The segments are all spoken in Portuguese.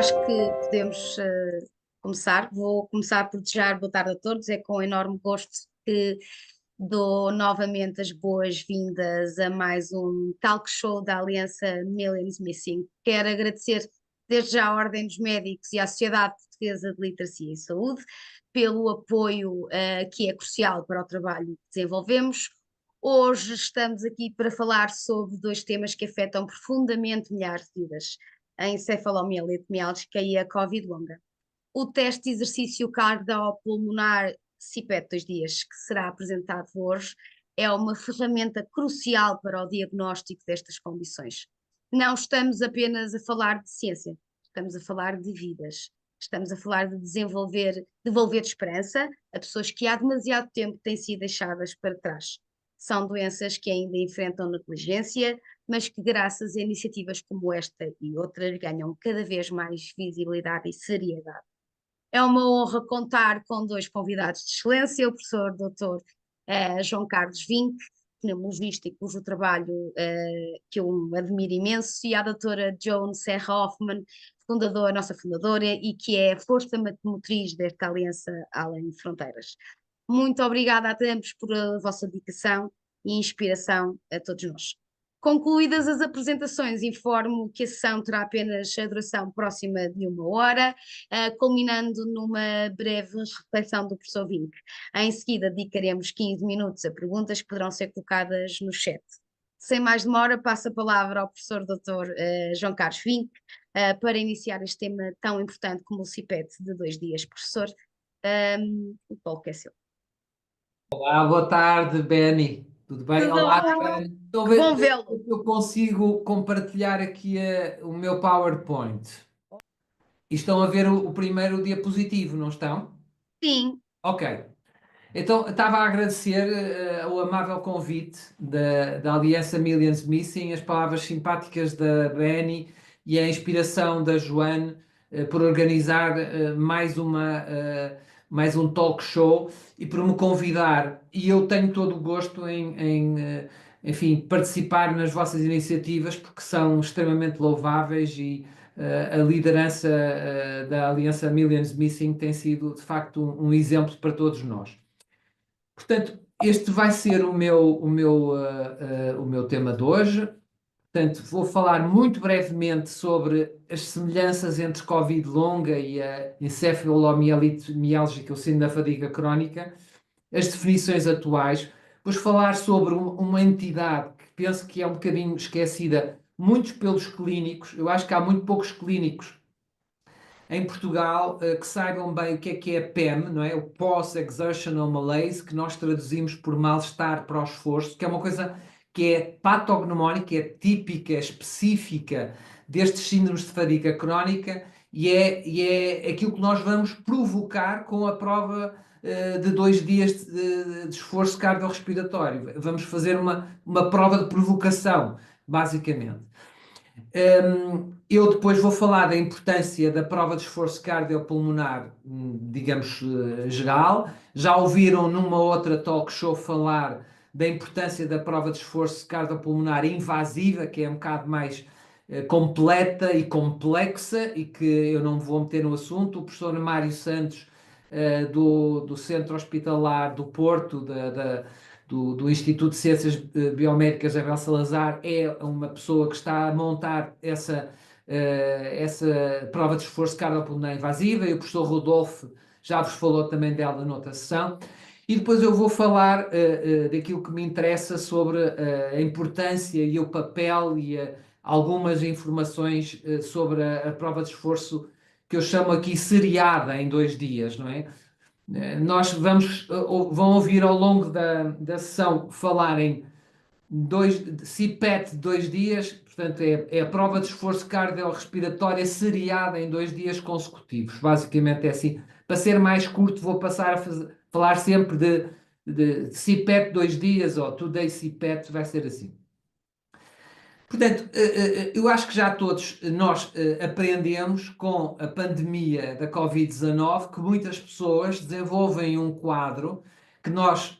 acho que podemos começar. Vou começar por desejar boa tarde a todos. É com enorme gosto que dou novamente as boas-vindas a mais um talk show da Aliança Millions Missing. Quero agradecer desde já à Ordem dos Médicos e à Sociedade Portuguesa de Literacia e Saúde pelo apoio que é crucial para o trabalho que desenvolvemos. Hoje estamos aqui para falar sobre dois temas que afetam profundamente milhares de vidas: a encefalomielite miálgica e a Covid longa. O teste de exercício cardiopulmonar CPET 2 dias, que será apresentado hoje, é uma ferramenta crucial para o diagnóstico destas condições. Não estamos apenas a falar de ciência, estamos a falar de vidas. Estamos a falar de devolver esperança a pessoas que há demasiado tempo têm sido deixadas para trás. São doenças que ainda enfrentam negligência, mas que, graças a iniciativas como esta e outras, ganham cada vez mais visibilidade e seriedade. É uma honra contar com dois convidados de excelência: o professor Dr. João Carlos Vinck, pneumologista, cujo trabalho que eu admiro imenso, e a doutora Joan Serra Hoffman, nossa fundadora, e que é a força motriz desta Aliança Além Fronteiras. Muito obrigada a ambos por a vossa dedicação e inspiração a todos nós. Concluídas as apresentações, informo que a sessão terá apenas a duração próxima de 1 hora, culminando numa breve reflexão do professor Vinck. Em seguida, dedicaremos 15 minutos a perguntas que poderão ser colocadas no chat. Sem mais demora, passo a palavra ao professor Dr. João Carlos Vinck para iniciar este tema tão importante como o CPET de 2 dias. Professor, o palco é seu. Olá, boa tarde, Benny. Tudo bem? Tudo Olá, bom? estou a ver Bom se vê-lo. eu consigo compartilhar aqui o meu PowerPoint. E estão a ver o primeiro diapositivo, não estão? Sim. Ok. Então, estava a agradecer o amável convite da Aliança Millions Missing, as palavras simpáticas da Benny e a inspiração da Joane por organizar mais um talk show e por me convidar. E eu tenho todo o gosto enfim, participar nas vossas iniciativas, porque são extremamente louváveis, e a liderança da Aliança Millions Missing tem sido, de facto, um exemplo para todos nós. Portanto, este vai ser o meu tema de hoje. Portanto, vou falar muito brevemente sobre as semelhanças entre Covid longa e a encefalomielite miálgica, o síndrome da fadiga crónica, as definições atuais, depois falar sobre uma entidade que penso que é um bocadinho esquecida, muitos pelos clínicos. Eu acho que há muito poucos clínicos em Portugal que saibam bem o que é PEM, não é? O Post-Exertional Malaise, que nós traduzimos por mal-estar para o esforço, que é uma coisa que é patognomónica, que é típica, específica destes síndromes de fadiga crónica, e é aquilo que nós vamos provocar com a prova de 2 dias de esforço cardiorrespiratório. Vamos fazer uma prova de provocação, basicamente. Eu depois vou falar da importância da prova de esforço cardiopulmonar, digamos, geral. Já ouviram numa outra talk show falar da importância da prova de esforço cardiopulmonar invasiva, que é um bocado mais completa e complexa, e que eu não vou meter no assunto. O professor Mário Santos, do Centro Hospitalar do Porto, do Instituto de Ciências Biomédicas Abel Salazar, é uma pessoa que está a montar essa prova de esforço cardiopulmonar invasiva, e o professor Rodolfo já vos falou também dela noutra sessão. E depois eu vou falar daquilo que me interessa sobre a importância e o papel e algumas informações sobre a prova de esforço, que eu chamo aqui seriada em 2 dias, não é? Nós vão ouvir ao longo da sessão falar em CPET 2 dias, portanto é a prova de esforço cardiorrespiratória seriada em 2 dias consecutivos. Basicamente é assim. Para ser mais curto, vou passar a falar sempre de CPET 2 dias, ou Today CPET, vai ser assim. Portanto, eu acho que já todos nós aprendemos com a pandemia da Covid-19 que muitas pessoas desenvolvem um quadro que nós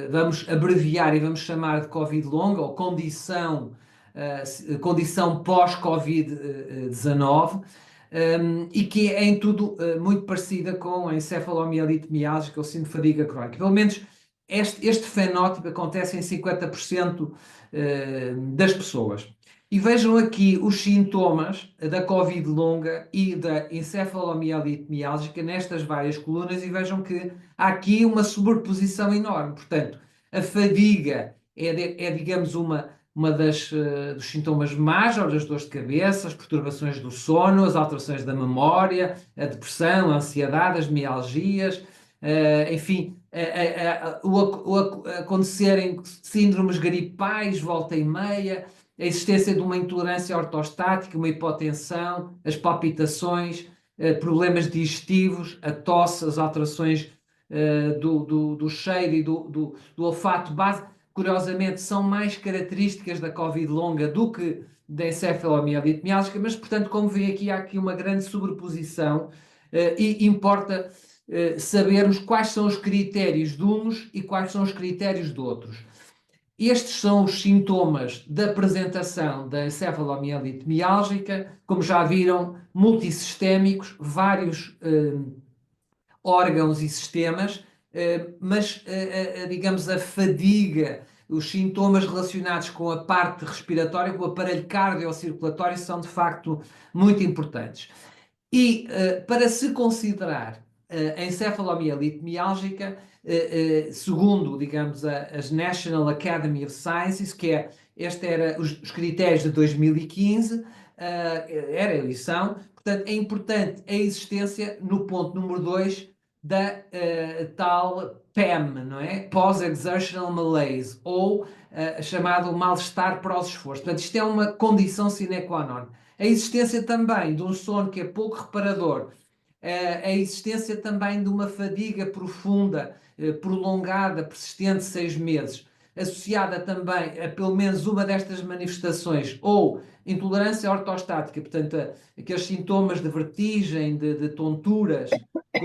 vamos abreviar e vamos chamar de Covid longa, ou condição pós-Covid-19, e que é em tudo muito parecida com a encefalomielite miálgica ou síndrome de fadiga crónica. Pelo menos este fenótipo acontece em 50% das pessoas. E vejam aqui os sintomas da Covid longa e da encefalomielite miálgica nestas várias colunas e vejam que há aqui uma sobreposição enorme. Portanto, a fadiga digamos, dos sintomas majores, as dores de cabeça, as perturbações do sono, as alterações da memória, a depressão, a ansiedade, as mialgias, enfim, o acontecerem síndromes gripais, volta e meia, a existência de uma intolerância ortostática, uma hipotensão, as palpitações, problemas digestivos, a tosse, as alterações do cheiro e do olfato base, curiosamente, são mais características da Covid longa do que da encefalomielite miálgica, mas, portanto, como vê aqui, há aqui uma grande sobreposição e importa sabermos quais são os critérios de uns e quais são os critérios de outros. Estes são os sintomas da apresentação da encefalomielite miálgica, como já viram, multissistémicos, vários órgãos e sistemas, mas, digamos, a fadiga, os sintomas relacionados com a parte respiratória, com o aparelho cardiocirculatório, são de facto muito importantes. E para se considerar a encefalomielite miálgica, segundo, digamos, as National Academy of Sciences, este era os critérios de 2015, era a eleição, portanto, é importante a existência, no ponto número 2, da tal PEM, não é? Post-Exertional Malaise, ou chamado mal-estar pós-esforço. Portanto, isto é uma condição sine qua non. A existência também de um sono que é pouco reparador, a existência também de uma fadiga profunda, prolongada, persistente de 6 meses, associada também a pelo menos uma destas manifestações, ou intolerância ortostática, portanto, aqueles sintomas de vertigem, de tonturas,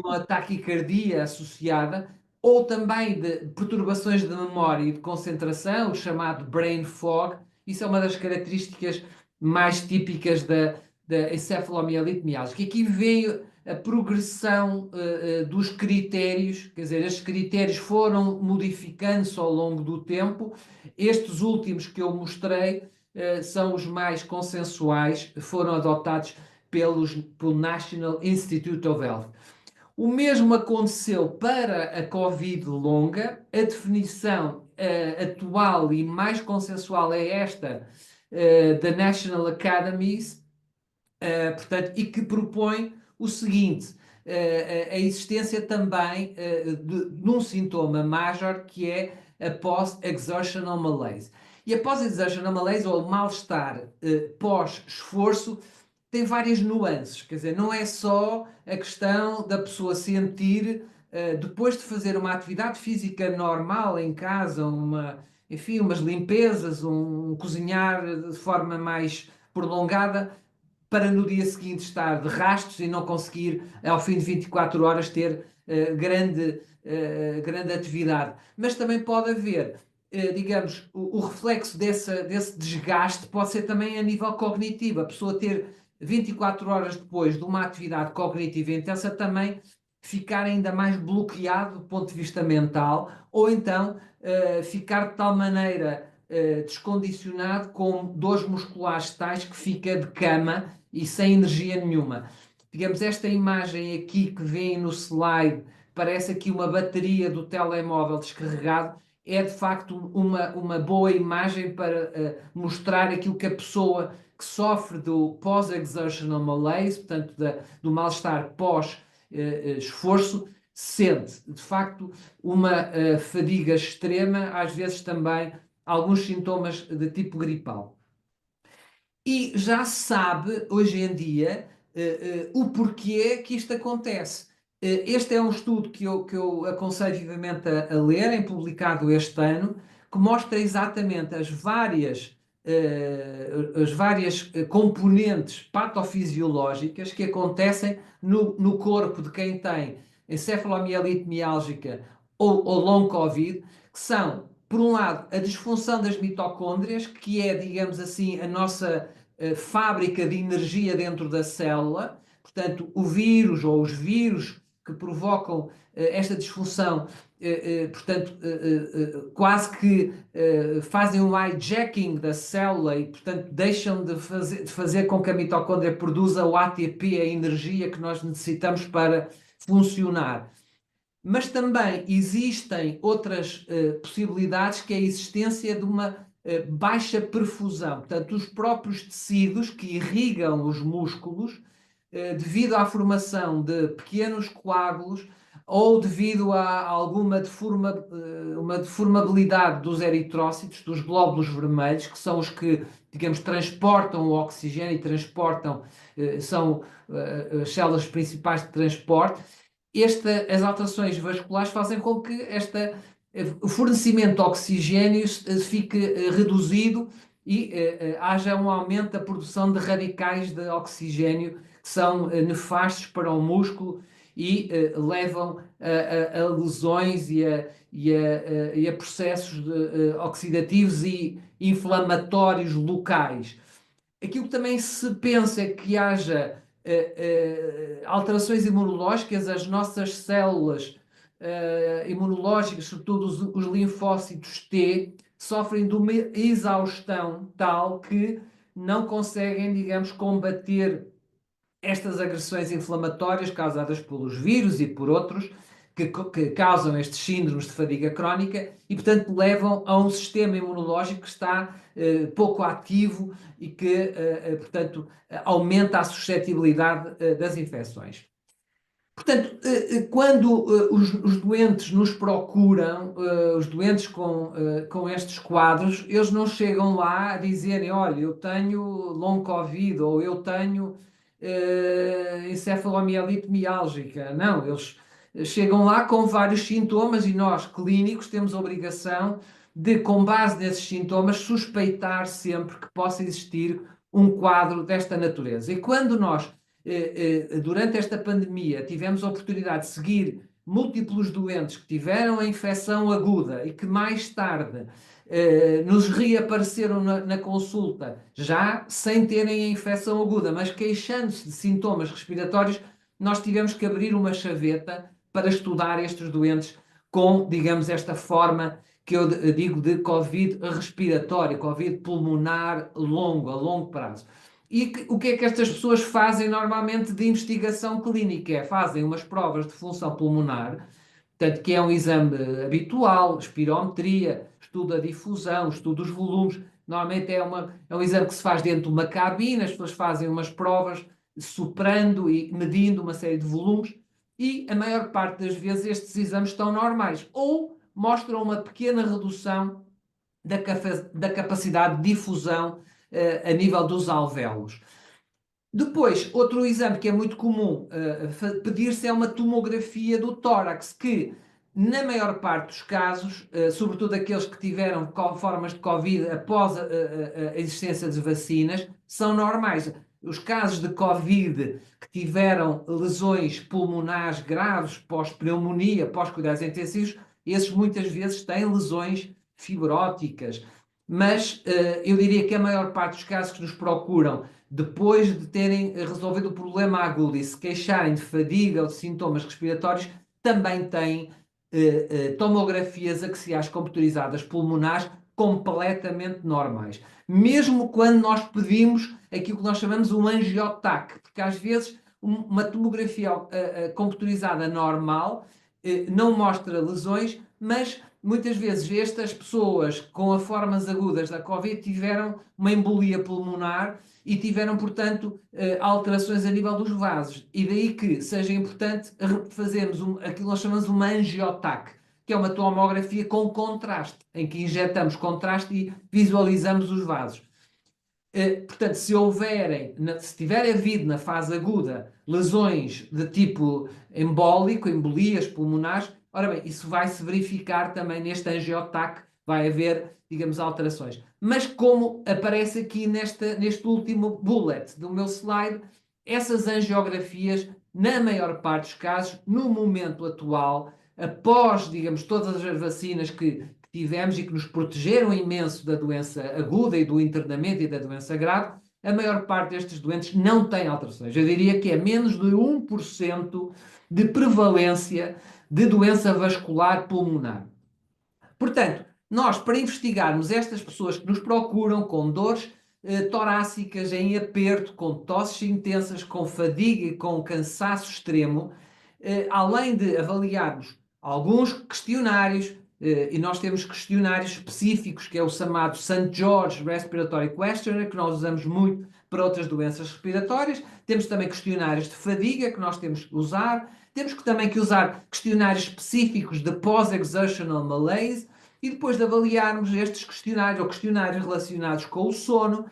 com a taquicardia associada, ou também de perturbações de memória e de concentração, o chamado brain fog. Isso é uma das características mais típicas da encefalomielite miálgica. Aqui veio a progressão dos critérios, quer dizer, estes critérios foram modificando-se ao longo do tempo. Estes últimos que eu mostrei são os mais consensuais, foram adotados pelo National Institute of Health. O mesmo aconteceu para a Covid longa. A definição atual e mais consensual é esta da National Academies, portanto, e que propõe o seguinte, a existência também de um sintoma major que é a post-exertional malaise. E a post-exertional malaise, ou o mal-estar pós-esforço, tem várias nuances, quer dizer, não é só a questão da pessoa sentir, depois de fazer uma atividade física normal em casa, enfim, umas limpezas, um cozinhar de forma mais prolongada, para no dia seguinte estar de rastos e não conseguir, ao fim de 24 horas, ter grande atividade. Mas também pode haver, digamos, o reflexo desse desgaste pode ser também a nível cognitivo. A pessoa ter 24 horas depois de uma atividade cognitiva intensa também ficar ainda mais bloqueado do ponto de vista mental, ou então ficar de tal maneira descondicionado com dores musculares tais que fica de cama e sem energia nenhuma. Digamos, esta imagem aqui que vem no slide, parece aqui uma bateria do telemóvel descarregado, é de facto uma boa imagem para mostrar aquilo que a pessoa que sofre do pós-exertional malaise, portanto do mal-estar pós-esforço, sente. De facto, uma fadiga extrema, às vezes também alguns sintomas de tipo gripal. E já se sabe, hoje em dia, o porquê que isto acontece. Este é um estudo que eu aconselho vivamente a lerem, publicado este ano, que mostra exatamente as várias componentes patofisiológicas que acontecem no corpo de quem tem encefalomielite miálgica ou long COVID, que são, por um lado, a disfunção das mitocôndrias, que é, digamos assim, a nossa fábrica de energia dentro da célula. portanto, o vírus ou os vírus que provocam esta disfunção, portanto, quase que fazem um hijacking da célula e, portanto, deixam de fazer com que a mitocôndria produza o ATP, a energia que nós necessitamos para funcionar. Mas também existem outras possibilidades, que é a existência de uma baixa perfusão. Portanto, os próprios tecidos que irrigam os músculos, devido à formação de pequenos coágulos ou devido a alguma uma deformabilidade dos eritrócitos, dos glóbulos vermelhos, que são os que, digamos, transportam o oxigênio e transportam, são as células principais de transporte. As alterações vasculares fazem com que o fornecimento de oxigênio fique reduzido e haja um aumento da produção de radicais de oxigênio que são nefastos para o músculo e levam a lesões e a processos oxidativos e inflamatórios locais. Aquilo que também se pensa é que haja alterações imunológicas. As nossas células imunológicas, sobretudo os linfócitos T, sofrem de uma exaustão tal que não conseguem, digamos, combater estas agressões inflamatórias causadas pelos vírus e por outros que causam estes síndromes de fadiga crónica e, portanto, levam a um sistema imunológico que está pouco ativo e que, portanto, aumenta a suscetibilidade das infecções. Portanto, quando os doentes nos procuram, os doentes com estes quadros, eles não chegam lá a dizerem: olha, eu tenho long COVID ou eu tenho encefalomielite miálgica. Não, eles chegam lá com vários sintomas e nós, clínicos, temos a obrigação de, com base nesses sintomas, suspeitar sempre que possa existir um quadro desta natureza. E quando nós durante esta pandemia tivemos a oportunidade de seguir múltiplos doentes que tiveram a infecção aguda e que mais tarde nos reapareceram na consulta, já sem terem a infecção aguda, mas queixando-se de sintomas respiratórios, nós tivemos que abrir uma chaveta para estudar estes doentes com, digamos, esta forma que eu digo de Covid respiratório, Covid pulmonar longo, a longo prazo. E o que é que estas pessoas fazem normalmente de investigação clínica? Fazem umas provas de função pulmonar, portanto, que é um exame habitual, espirometria, estudo a difusão, estudo dos volumes. Normalmente é um exame que se faz dentro de uma cabine, as pessoas fazem umas provas soprando e medindo uma série de volumes e a maior parte das vezes estes exames estão normais ou mostram uma pequena redução da capacidade de difusão a nível dos alvéolos. Depois, outro exame que é muito comum pedir-se é uma tomografia do tórax, que na maior parte dos casos, sobretudo aqueles que tiveram formas de Covid após a existência de vacinas, são normais. Os casos de Covid que tiveram lesões pulmonares graves, pós-pneumonia, pós-cuidados intensivos, esses muitas vezes têm lesões fibróticas. Mas eu diria que a maior parte dos casos que nos procuram depois de terem resolvido o problema agudo e se queixarem de fadiga ou de sintomas respiratórios, também têm tomografias axiais computadorizadas pulmonares completamente normais. Mesmo quando nós pedimos aquilo que nós chamamos um angiotac, porque às vezes uma tomografia computadorizada normal não mostra lesões, mas muitas vezes estas pessoas com as formas agudas da Covid tiveram uma embolia pulmonar e tiveram, portanto, alterações a nível dos vasos. E daí que seja importante fazermos aquilo que nós chamamos uma angiotac, que é uma tomografia com contraste, em que injetamos contraste e visualizamos os vasos. Portanto, se tiver havido na fase aguda lesões de tipo embólico, embolias pulmonares, ora bem, isso vai-se verificar também neste angiotac, vai haver, digamos, alterações. Mas como aparece aqui neste último bullet do meu slide, essas angiografias, na maior parte dos casos, no momento atual, após, digamos, todas as vacinas que tivemos e que nos protegeram imenso da doença aguda e do internamento e da doença grave, a maior parte destes doentes não tem alterações. Eu diria que é menos de 1% de prevalência de doença vascular pulmonar. Portanto, nós, para investigarmos estas pessoas que nos procuram com dores torácicas em aperto, com tosses intensas, com fadiga e com cansaço extremo, além de avaliarmos alguns questionários, e nós temos questionários específicos, que é o chamado St. George Respiratory Questionnaire, que nós usamos muito para outras doenças respiratórias. Temos também questionários de fadiga, que nós temos que usar. Temos também que usar questionários específicos de post-exertional malaise, e depois de avaliarmos estes questionários, ou questionários relacionados com o sono,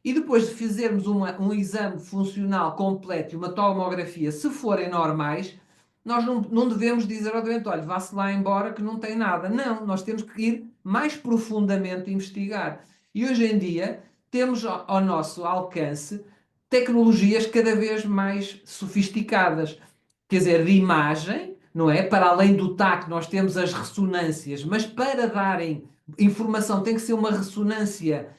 e depois de fazermos um exame funcional completo e uma tomografia, se forem normais, nós não devemos dizer ao doente, olha, vá-se lá embora que não tem nada. Não, nós temos que ir mais profundamente investigar. E hoje em dia temos ao nosso alcance tecnologias cada vez mais sofisticadas, quer dizer, de imagem, não é? Para além do TAC, nós temos as ressonâncias, mas para darem informação tem que ser uma ressonância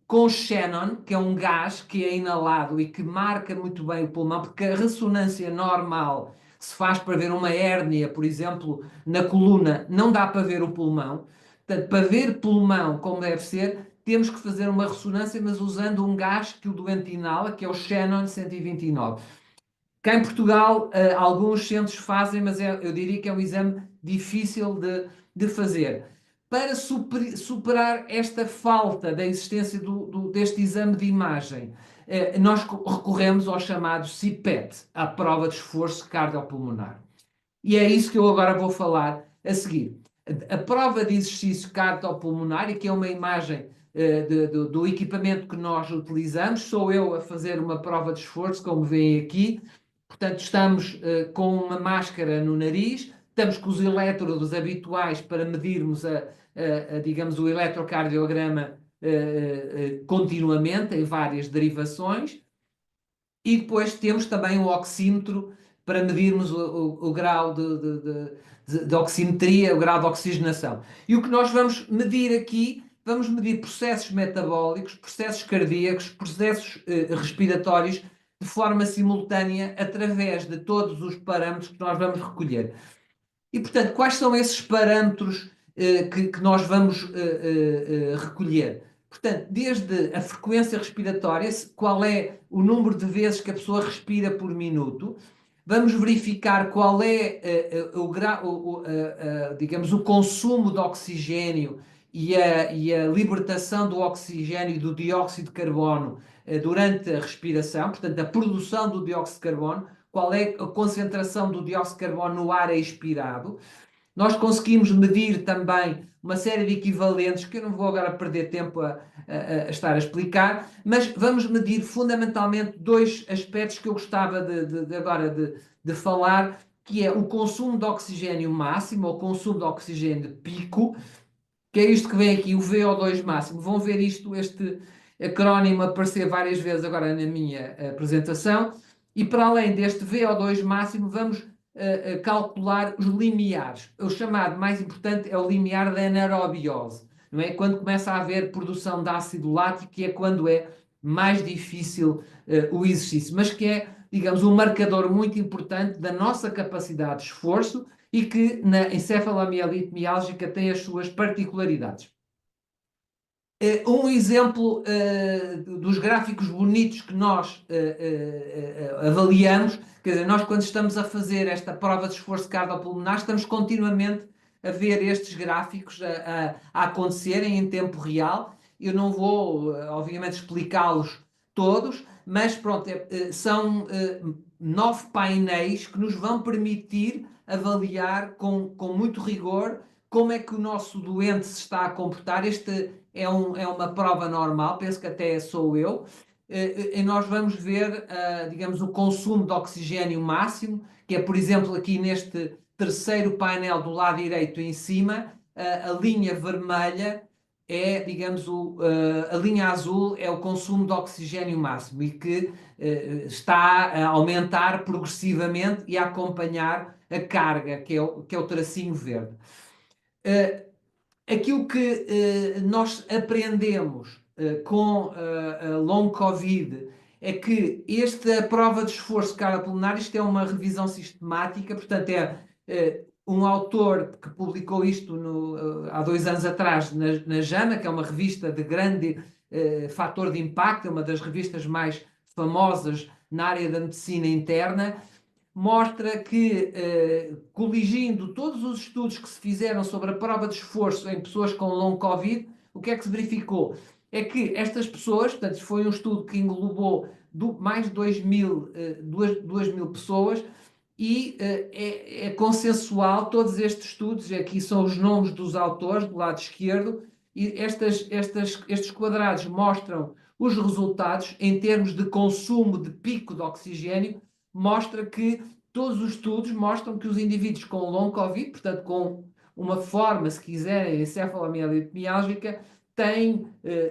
com xenon, que é um gás que é inalado e que marca muito bem o pulmão, porque a ressonância normal se faz para ver uma hérnia, por exemplo, na coluna, não dá para ver o pulmão. Portanto, para ver pulmão como deve ser, temos que fazer uma ressonância, mas usando um gás que o doente inala, que é o xenon 129. Cá em Portugal, alguns centros fazem, mas eu diria que é um exame difícil de fazer. Para superar esta falta da existência deste exame de imagem, nós recorremos ao chamado CPET, à prova de esforço cardiopulmonar. E é isso que eu agora vou falar a seguir. A prova de exercício cardiopulmonar, e que é uma imagem do equipamento que nós utilizamos, sou eu a fazer uma prova de esforço, como veem aqui. Portanto, estamos com uma máscara no nariz, estamos com os elétrodos habituais para medirmos digamos, o eletrocardiograma continuamente, em várias derivações, e depois temos também o oxímetro para medirmos o grau de oximetria, o grau de oxigenação. E o que nós vamos medir aqui, vamos medir processos metabólicos, processos cardíacos, processos respiratórios, de forma simultânea, através de todos os parâmetros que nós vamos recolher. E, portanto, quais são esses parâmetros que nós vamos recolher? Portanto, desde a frequência respiratória, qual é o número de vezes que a pessoa respira por minuto, vamos verificar qual é digamos, o consumo de oxigênio e a libertação do oxigênio e do dióxido de carbono durante a respiração, portanto, a produção do dióxido de carbono, qual é a concentração do dióxido de carbono no ar expirado. Nós conseguimos medir também uma série de equivalentes, que eu não vou agora perder tempo a estar a explicar, mas vamos medir fundamentalmente dois aspectos que eu gostava agora de falar, que é o consumo de oxigênio máximo, ou consumo de oxigênio de pico, que é isto que vem aqui, o VO2 máximo. Vão ver este acrónimo aparecer várias vezes agora na minha apresentação, e para além deste VO2 máximo, vamos calcular os limiares. O chamado mais importante é o limiar da anaerobiose, não é? Quando começa a haver produção de ácido lático, que é quando é mais difícil o exercício, mas que é, digamos, um marcador muito importante da nossa capacidade de esforço e que na encefalomielite miálgica tem as suas particularidades. Um exemplo dos gráficos bonitos que nós avaliamos, quer dizer, nós quando estamos a fazer esta prova de esforço cardiopulmonar, estamos continuamente a ver estes gráficos a acontecerem em tempo real. Eu não vou, obviamente, explicá-los todos, mas pronto, são 9 painéis que nos vão permitir avaliar com muito rigor como é que o nosso doente se está a comportar. Este é uma prova normal, penso que até sou eu, e nós vamos ver, digamos, o consumo de oxigênio máximo, que é, por exemplo, aqui neste terceiro painel do lado direito em cima, a linha vermelha é, digamos, a linha azul é o consumo de oxigênio máximo e que está a aumentar progressivamente e a acompanhar a carga, que é o tracinho verde. Aquilo que nós aprendemos com long COVID é que esta prova de esforço cardiopulmonar, isto é uma revisão sistemática, portanto um autor que publicou isto há 2 anos atrás na JAMA, que é uma revista de grande fator de impacto, é uma das revistas mais famosas na área da medicina interna, mostra que, coligindo todos os estudos que se fizeram sobre a prova de esforço em pessoas com long COVID, o que é que se verificou? É que estas pessoas, portanto, foi um estudo que englobou mais de 2 mil pessoas, e é consensual, todos estes estudos, aqui são os nomes dos autores, do lado esquerdo, e estes quadrados mostram os resultados em termos de consumo de pico de oxigênio, mostra que todos os estudos mostram que os indivíduos com long COVID, portanto com uma forma, se quiserem, encefalomielite miálgica, têm,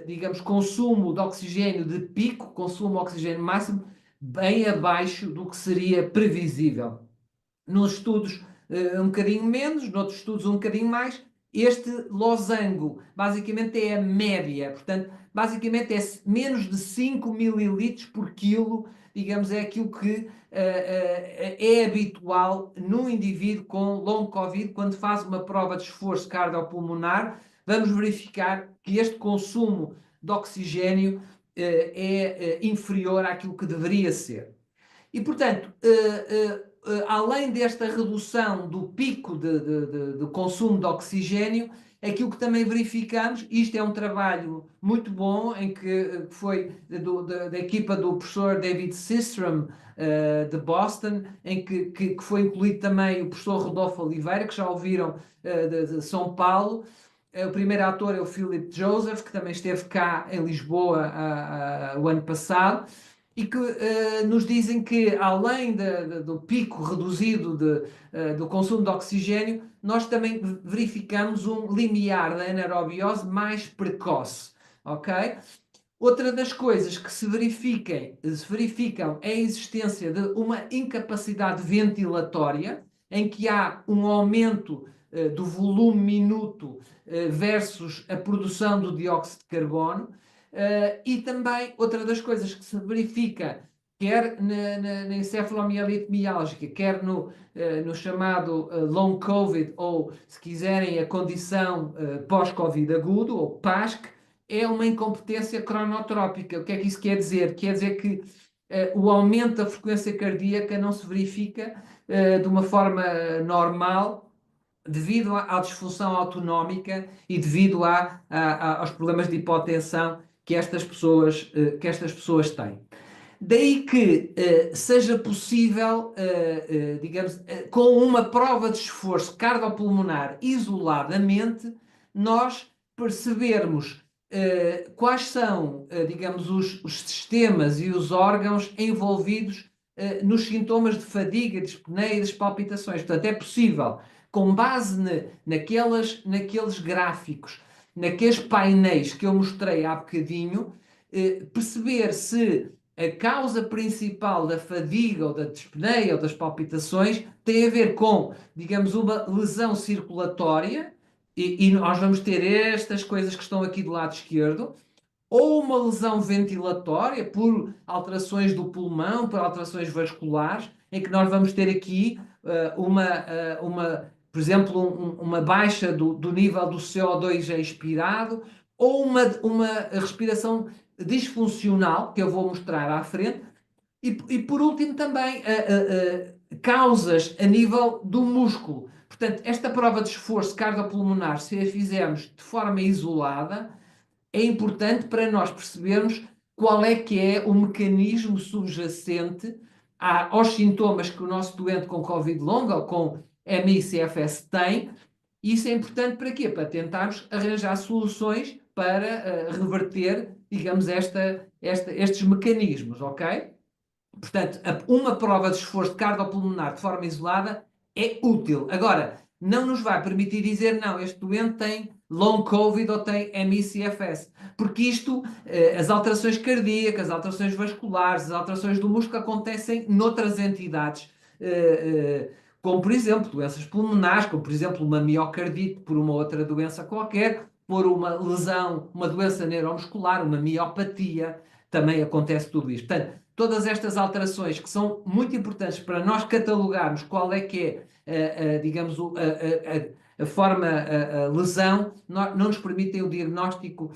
digamos, consumo de oxigênio de pico, consumo de oxigênio máximo, bem abaixo do que seria previsível. Nos estudos um bocadinho menos, noutros estudos um bocadinho mais. Este losango basicamente é a média, portanto, basicamente é menos de 5 mililitros por quilo, digamos, é aquilo que é habitual num indivíduo com long COVID, quando faz uma prova de esforço cardiopulmonar. Vamos verificar que este consumo de oxigênio é inferior àquilo que deveria ser. E, portanto, além desta redução do pico de consumo de oxigênio, aquilo que também verificamos, isto é um trabalho muito bom, em que foi da equipa do professor David Systrom, de Boston, em que foi incluído também o professor Rodolfo Oliveira, que já ouviram, de São Paulo. O primeiro autor é o Philip Joseph, que também esteve cá em Lisboa o ano passado, e que nos dizem que, além do pico reduzido do consumo de oxigênio, nós também verificamos um limiar da anaerobiose mais precoce, ok? Outra das coisas que se verificam é a existência de uma incapacidade ventilatória, em que há um aumento do volume minuto versus a produção do dióxido de carbono. E também outra das coisas que se verifica, quer na encefalomielite miálgica, quer no chamado long COVID, ou, se quiserem, a condição pós-Covid agudo, ou PASC, é uma incompetência cronotrópica. O que é que isso quer dizer? Quer dizer que o aumento da frequência cardíaca não se verifica de uma forma normal, devido à disfunção autonómica e devido aos problemas de hipotensão que estas pessoas têm. Daí que seja possível, digamos, com uma prova de esforço cardiopulmonar isoladamente, nós percebermos quais são, digamos, os sistemas e os órgãos envolvidos nos sintomas de fadiga, dispneia e das palpitações. Portanto, é possível, com base naqueles gráficos, naqueles painéis que eu mostrei há bocadinho, perceber se a causa principal da fadiga ou da dispneia ou das palpitações tem a ver com, digamos, uma lesão circulatória, e nós vamos ter estas coisas que estão aqui do lado esquerdo, ou uma lesão ventilatória por alterações do pulmão, por alterações vasculares, em que nós vamos ter aqui por exemplo, uma baixa do nível do CO2 expirado, ou uma respiração disfuncional, que eu vou mostrar à frente, e por último também causas a nível do músculo. Portanto, esta prova de esforço cardiopulmonar, se a fizermos de forma isolada, é importante para nós percebermos qual é que é o mecanismo subjacente aos sintomas que o nosso doente com Covid longa ou com MI-CFS tem. Isso é importante para quê? Para tentarmos arranjar soluções para reverter, digamos, estes mecanismos, ok? Portanto, uma prova de esforço cardiopulmonar de forma isolada é útil. Agora, não nos vai permitir dizer, não, este doente tem long COVID ou tem MI-CFS, porque isto, as alterações cardíacas, as alterações vasculares, as alterações do músculo acontecem noutras entidades, como por exemplo doenças pulmonares, como por exemplo uma miocardite por uma outra doença qualquer, por uma lesão, uma doença neuromuscular, uma miopatia, também acontece tudo isto. Portanto, todas estas alterações que são muito importantes para nós catalogarmos qual é que é, digamos, a forma, a lesão, não nos permitem o diagnóstico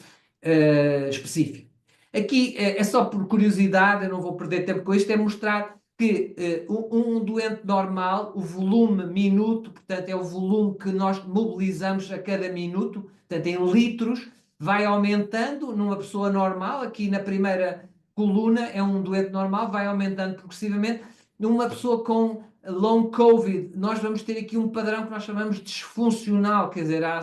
específico. Aqui é só por curiosidade, eu não vou perder tempo com isto, é mostrar que um doente normal, o volume minuto, portanto é o volume que nós mobilizamos a cada minuto, portanto em litros, vai aumentando numa pessoa normal, aqui na primeira coluna é um doente normal, vai aumentando progressivamente. Numa pessoa com long COVID, nós vamos ter aqui um padrão que nós chamamos de disfuncional, quer dizer, há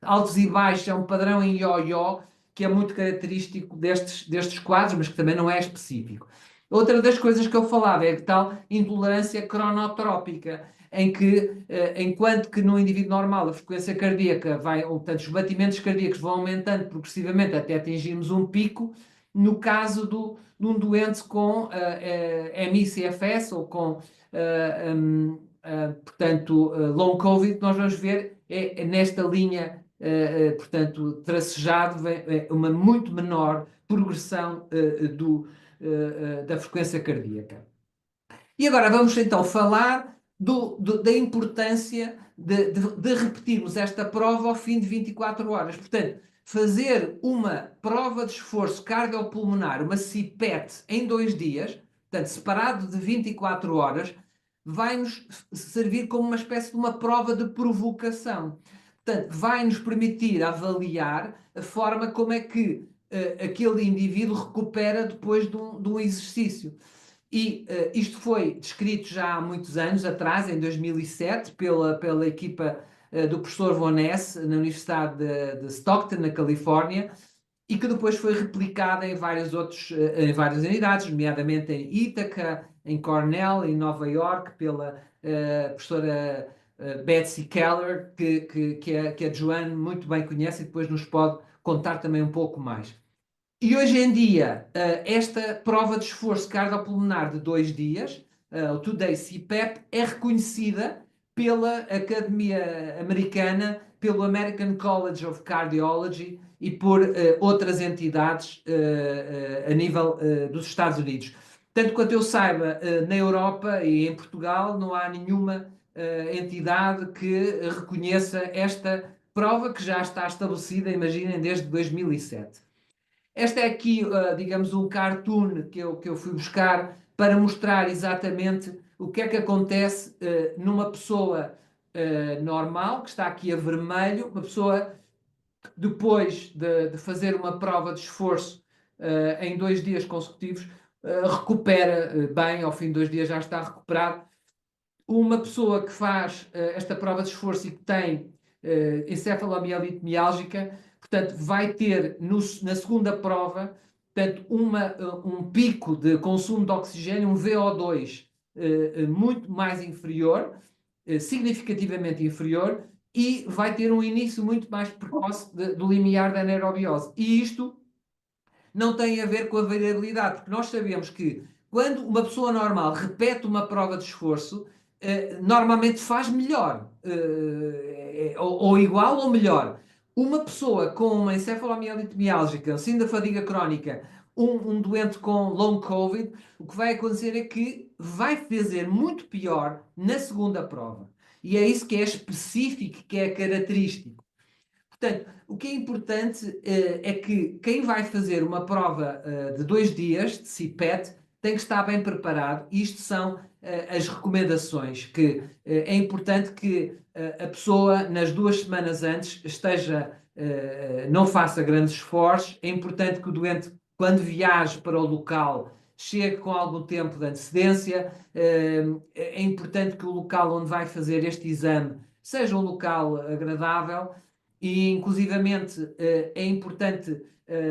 altos e baixos, é um padrão em ioió, que é muito característico destes quadros, mas que também não é específico. Outra das coisas que eu falava é a tal intolerância cronotrópica, em que, enquanto que no indivíduo normal a frequência cardíaca vai, ou, portanto, os batimentos cardíacos vão aumentando progressivamente até atingirmos um pico, no caso de um doente com ME/CFS ou com, portanto, long COVID, nós vamos ver nesta linha, portanto, tracejado, uma muito menor progressão da frequência cardíaca. E agora vamos então falar da importância de repetirmos esta prova ao fim de 24 horas. Portanto, fazer uma prova de esforço cardiopulmonar, uma CPET, em 2 dias, portanto, separado de 24 horas, vai-nos servir como uma espécie de uma prova de provocação. Portanto, vai-nos permitir avaliar a forma como é que aquele indivíduo recupera depois de um exercício. E isto foi descrito já há muitos anos atrás, em 2007, pela equipa do professor Von Ness, na Universidade de Stockton, na Califórnia, e que depois foi replicada em em várias unidades, nomeadamente em Ítaca, em Cornell, em Nova York, pela professora Betsy Keller, que a Joanne muito bem conhece e depois nos pode contar também um pouco mais. E hoje em dia, esta prova de esforço cardiopulmonar de 2 dias, o Two-Day CPAP, é reconhecida pela Academia Americana, pelo American College of Cardiology e por outras entidades a nível dos Estados Unidos. Tanto quanto eu saiba, na Europa e em Portugal não há nenhuma entidade que reconheça esta prova que já está estabelecida, imaginem, desde 2007. Esta é aqui, digamos, um cartoon que eu fui buscar para mostrar exatamente o que é que acontece numa pessoa normal, que está aqui a vermelho, uma pessoa depois de fazer uma prova de esforço em 2 dias consecutivos, recupera bem, ao fim de 2 dias já está recuperado. Uma pessoa que faz esta prova de esforço e que tem encefalomielite miálgica, portanto, vai ter na segunda prova, portanto, um pico de consumo de oxigênio, um VO2 muito mais inferior, significativamente inferior, e vai ter um início muito mais precoce do limiar da anaerobiose. E isto não tem a ver com a variabilidade, porque nós sabemos que quando uma pessoa normal repete uma prova de esforço, normalmente faz melhor, ou igual ou melhor. Uma pessoa com uma encefalomielite miálgica, síndrome da fadiga crónica, um doente com long COVID, o que vai acontecer é que vai fazer muito pior na segunda prova. E é isso que é específico, que é característico. Portanto, o que é importante é que quem vai fazer uma prova de 2 dias de CPET tem que estar bem preparado. Isto são as recomendações, que é importante que a pessoa, nas 2 semanas antes, não faça grandes esforços. É importante que o doente, quando viaje para o local, chegue com algum tempo de antecedência. É importante que o local onde vai fazer este exame seja um local agradável. E, inclusivamente, é importante,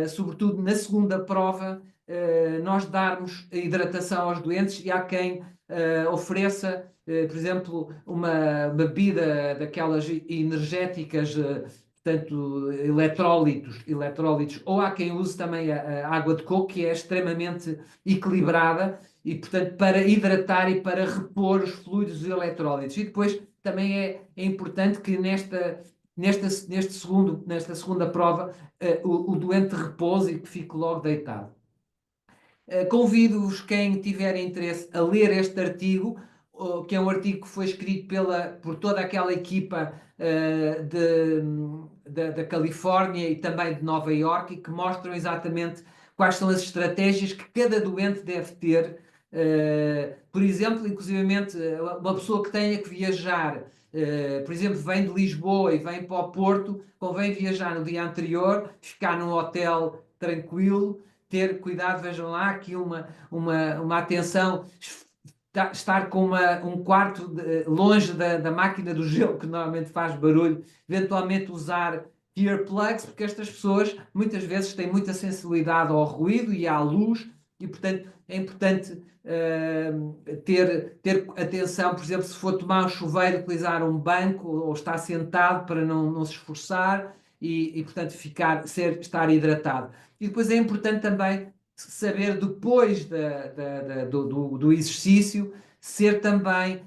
sobretudo na segunda prova, nós darmos hidratação aos doentes e há quem ofereça, por exemplo, uma bebida daquelas energéticas, portanto, eletrólitos, ou há quem use também a água de coco, que é extremamente equilibrada e, portanto, para hidratar e para repor os fluidos e eletrólitos. E depois também é importante que nesta segunda prova, o doente repousa e que fique logo deitado. Convido-vos, quem tiver interesse, a ler este artigo, que é um artigo que foi escrito por toda aquela equipa da Califórnia e também de Nova Iorque, e que mostram exatamente quais são as estratégias que cada doente deve ter. Por exemplo, inclusivamente, uma pessoa que tenha que viajar, por exemplo, vem de Lisboa e vem para o Porto, convém viajar no dia anterior, ficar num hotel tranquilo, ter cuidado, vejam lá, aqui uma atenção, estar com um quarto longe da máquina do gelo, que normalmente faz barulho, eventualmente usar earplugs, porque estas pessoas muitas vezes têm muita sensibilidade ao ruído e à luz, e portanto é importante ter atenção, por exemplo, se for tomar um chuveiro, utilizar um banco ou estar sentado para não se esforçar e portanto estar hidratado. E depois é importante também saber, depois do exercício, ser também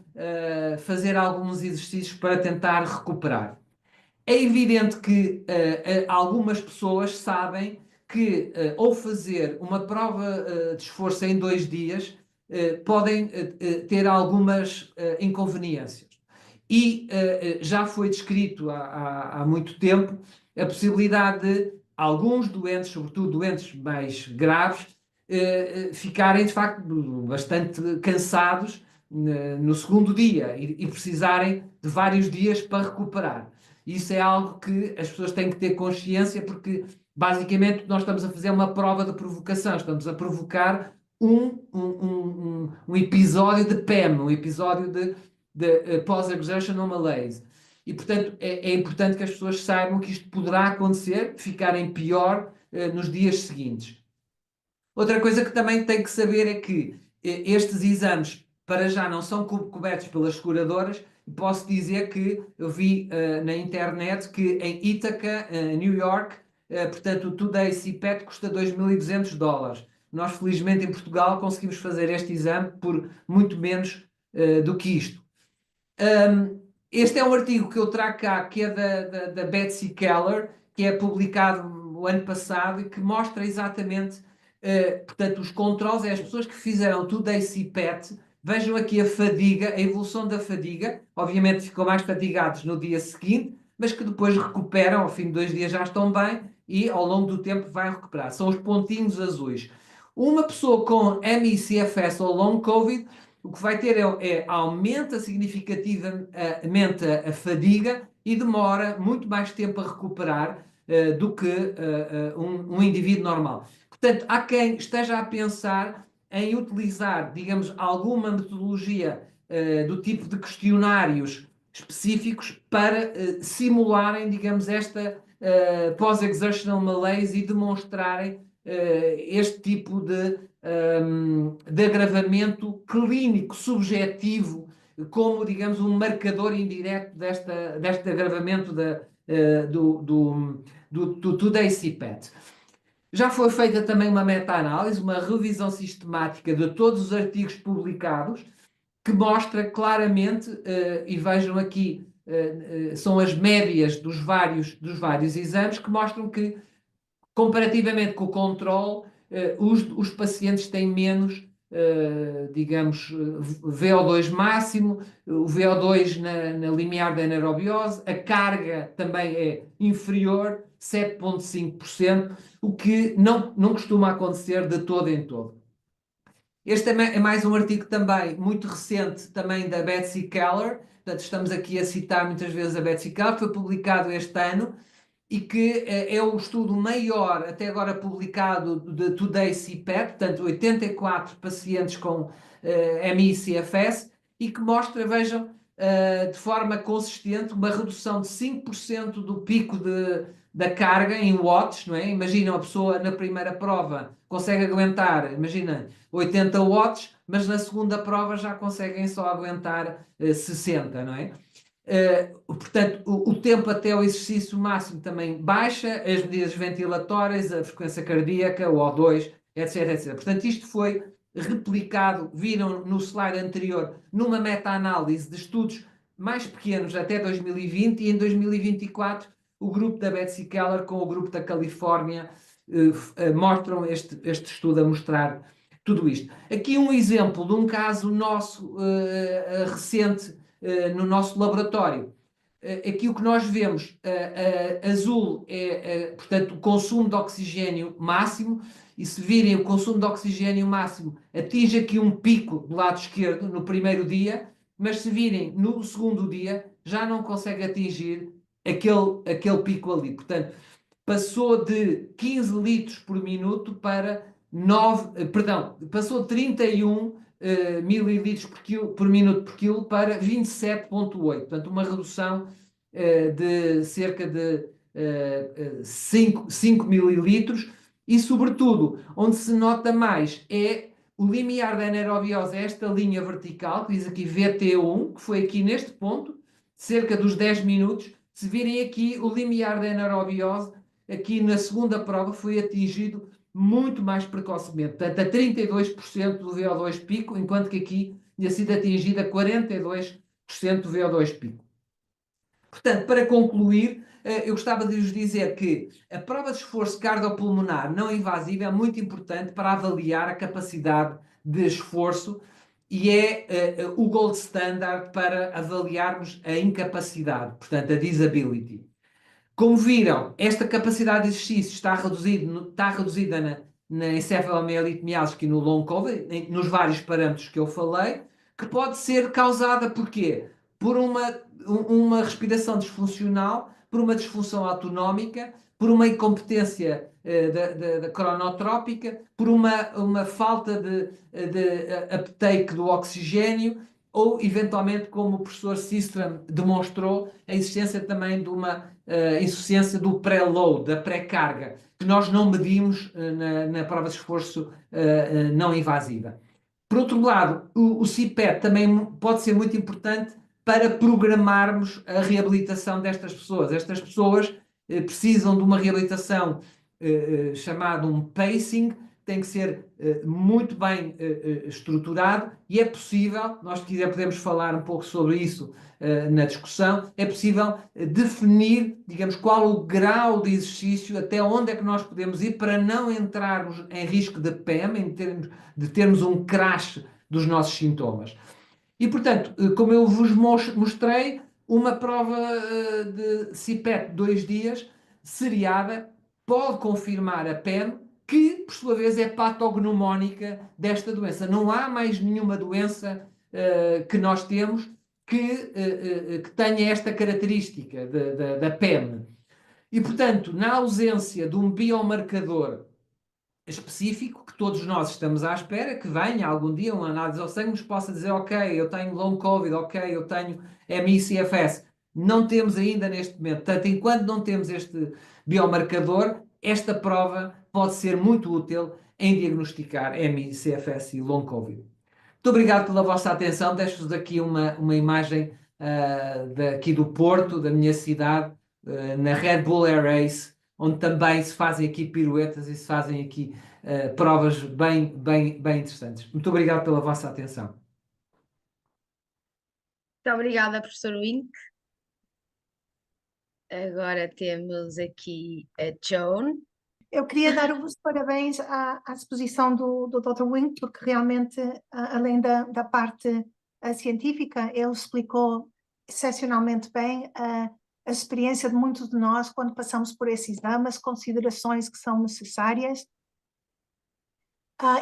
fazer alguns exercícios para tentar recuperar. É evidente que algumas pessoas sabem que ao fazer uma prova de esforço em 2 dias podem ter algumas inconveniências. E já foi descrito há muito tempo a possibilidade de alguns doentes, sobretudo doentes mais graves, ficarem de facto bastante cansados no segundo dia e precisarem de vários dias para recuperar. Isso é algo que as pessoas têm que ter consciência, porque basicamente nós estamos a fazer uma prova de provocação, estamos a provocar um episódio de PEM, um episódio de Post-Exertional Malaise. E, portanto, é importante que as pessoas saibam que isto poderá acontecer, ficarem pior nos dias seguintes. Outra coisa que também tem que saber é que estes exames, para já, não são cobertos pelas seguradoras. Posso dizer que eu vi na internet que em Ítaca, New York, portanto, o Today CPET custa $2.200. Nós, felizmente, em Portugal, conseguimos fazer este exame por muito menos do que isto. Este é um artigo que eu trago cá, que é da Betsy Keller, que é publicado o ano passado e que mostra exatamente, portanto, os controles, as pessoas que fizeram Today CPET. Vejam aqui a fadiga, a evolução da fadiga. Obviamente ficam mais fatigados no dia seguinte, mas que depois recuperam, ao fim de 2 dias já estão bem e ao longo do tempo vai recuperar. São os pontinhos azuis. Uma pessoa com ME/CFS ou Long COVID, o que vai ter aumenta significativamente a fadiga e demora muito mais tempo a recuperar do que um indivíduo normal. Portanto, há quem esteja a pensar em utilizar, digamos, alguma metodologia do tipo de questionários específicos para simularem, digamos, esta post-exertional malaise e demonstrarem este tipo de agravamento clínico subjetivo, como, digamos, um marcador indireto deste agravamento do Today CPET. Já foi feita também uma meta-análise, uma revisão sistemática de todos os artigos publicados, que mostra claramente, e vejam aqui, são as médias dos vários exames, que mostram que, comparativamente com o controle, os pacientes têm menos, digamos, VO2 máximo, o VO2 na limiar da anaerobiose, a carga também é inferior, 7,5%, o que não costuma acontecer de todo em todo. Este é mais um artigo também muito recente, também da Betsy Keller. Portanto, estamos aqui a citar muitas vezes a Betsy Keller, foi publicado este ano e que é o estudo maior até agora publicado de Today CPET, portanto 84 pacientes com ME/CFS, e que mostra, vejam, de forma consistente uma redução de 5% do pico da carga em watts, não é? Imagina uma pessoa na primeira prova consegue aguentar, imagina, 80 watts, mas na segunda prova já conseguem só aguentar 60, não é? Portanto, o tempo até o exercício máximo também baixa, as medidas ventilatórias, a frequência cardíaca, o O2, etc, etc. Portanto, isto foi replicado, viram no slide anterior, numa meta-análise de estudos mais pequenos até 2020 e em 2024 o grupo da Betsy Keller com o grupo da Califórnia mostram este estudo a mostrar tudo isto. Aqui um exemplo de um caso nosso recente no nosso laboratório. Aqui o que nós vemos, azul portanto, o consumo de oxigênio máximo, e se virem o consumo de oxigênio máximo atinge aqui um pico do lado esquerdo no primeiro dia, mas se virem no segundo dia já não consegue atingir aquele pico ali. Portanto, passou de 15 litros por minuto para 9, perdão, passou de 31 mililitros por minuto por quilo para 27,8. Portanto, uma redução de cerca de 5 mililitros e, sobretudo, onde se nota mais é o limiar da anaerobiose, esta linha vertical, que diz aqui VT1, que foi aqui neste ponto, cerca dos 10 minutos. Se virem aqui, o limiar da anaerobiose, aqui na segunda prova, foi atingido muito mais precocemente, portanto, a 32% do VO2 pico, enquanto que aqui tinha sido atingida 42% do VO2 pico. Portanto, para concluir, eu gostava de vos dizer que a prova de esforço cardiopulmonar não invasiva é muito importante para avaliar a capacidade de esforço e é o gold standard para avaliarmos a incapacidade, portanto, a disability. Como viram, esta capacidade de exercício está reduzida na encefalomielite miálgica e no long COVID, nos vários parâmetros que eu falei, que pode ser causada por quê? Por uma respiração disfuncional, por uma disfunção autonómica, por uma incompetência da cronotrópica, por uma falta de uptake do oxigênio, ou eventualmente, como o professor Systrom demonstrou, a existência também de uma insuficiência do pré-load, da pré-carga, que nós não medimos na prova de esforço não invasiva. Por outro lado, o CPET também pode ser muito importante para programarmos a reabilitação destas pessoas. Estas pessoas precisam de uma reabilitação chamada um pacing, tem que ser muito bem estruturado e é possível, nós se quiser podemos falar um pouco sobre isso na discussão, é possível definir, digamos, qual o grau de exercício, até onde é que nós podemos ir para não entrarmos em risco de PEM, de termos um crash dos nossos sintomas. E, portanto, como eu vos mostrei, uma prova de CPET de 2 dias, seriada, pode confirmar a PEM, que, por sua vez, é patognomónica desta doença. Não há mais nenhuma doença que nós temos que tenha esta característica da PEM. E, portanto, na ausência de um biomarcador específico, que todos nós estamos à espera, que venha algum dia uma análise ao sangue nos possa dizer, ok, eu tenho long COVID, ok, eu tenho MI-CFS. Não temos ainda neste momento. Portanto, enquanto não temos este biomarcador, esta prova pode ser muito útil em diagnosticar MI-CFS e long COVID. Muito obrigado pela vossa atenção. Deixo-vos aqui uma imagem aqui do Porto, da minha cidade, na Red Bull Air Race, onde também se fazem aqui piruetas e se fazem aqui provas bem interessantes. Muito obrigado pela vossa atenção. Muito obrigada, professor Wink. Agora temos aqui a Joan. Eu queria dar os parabéns à exposição do Dr. Wink, porque realmente, além da parte científica, ele explicou excepcionalmente bem a experiência de muitos de nós quando passamos por esse exame, as considerações que são necessárias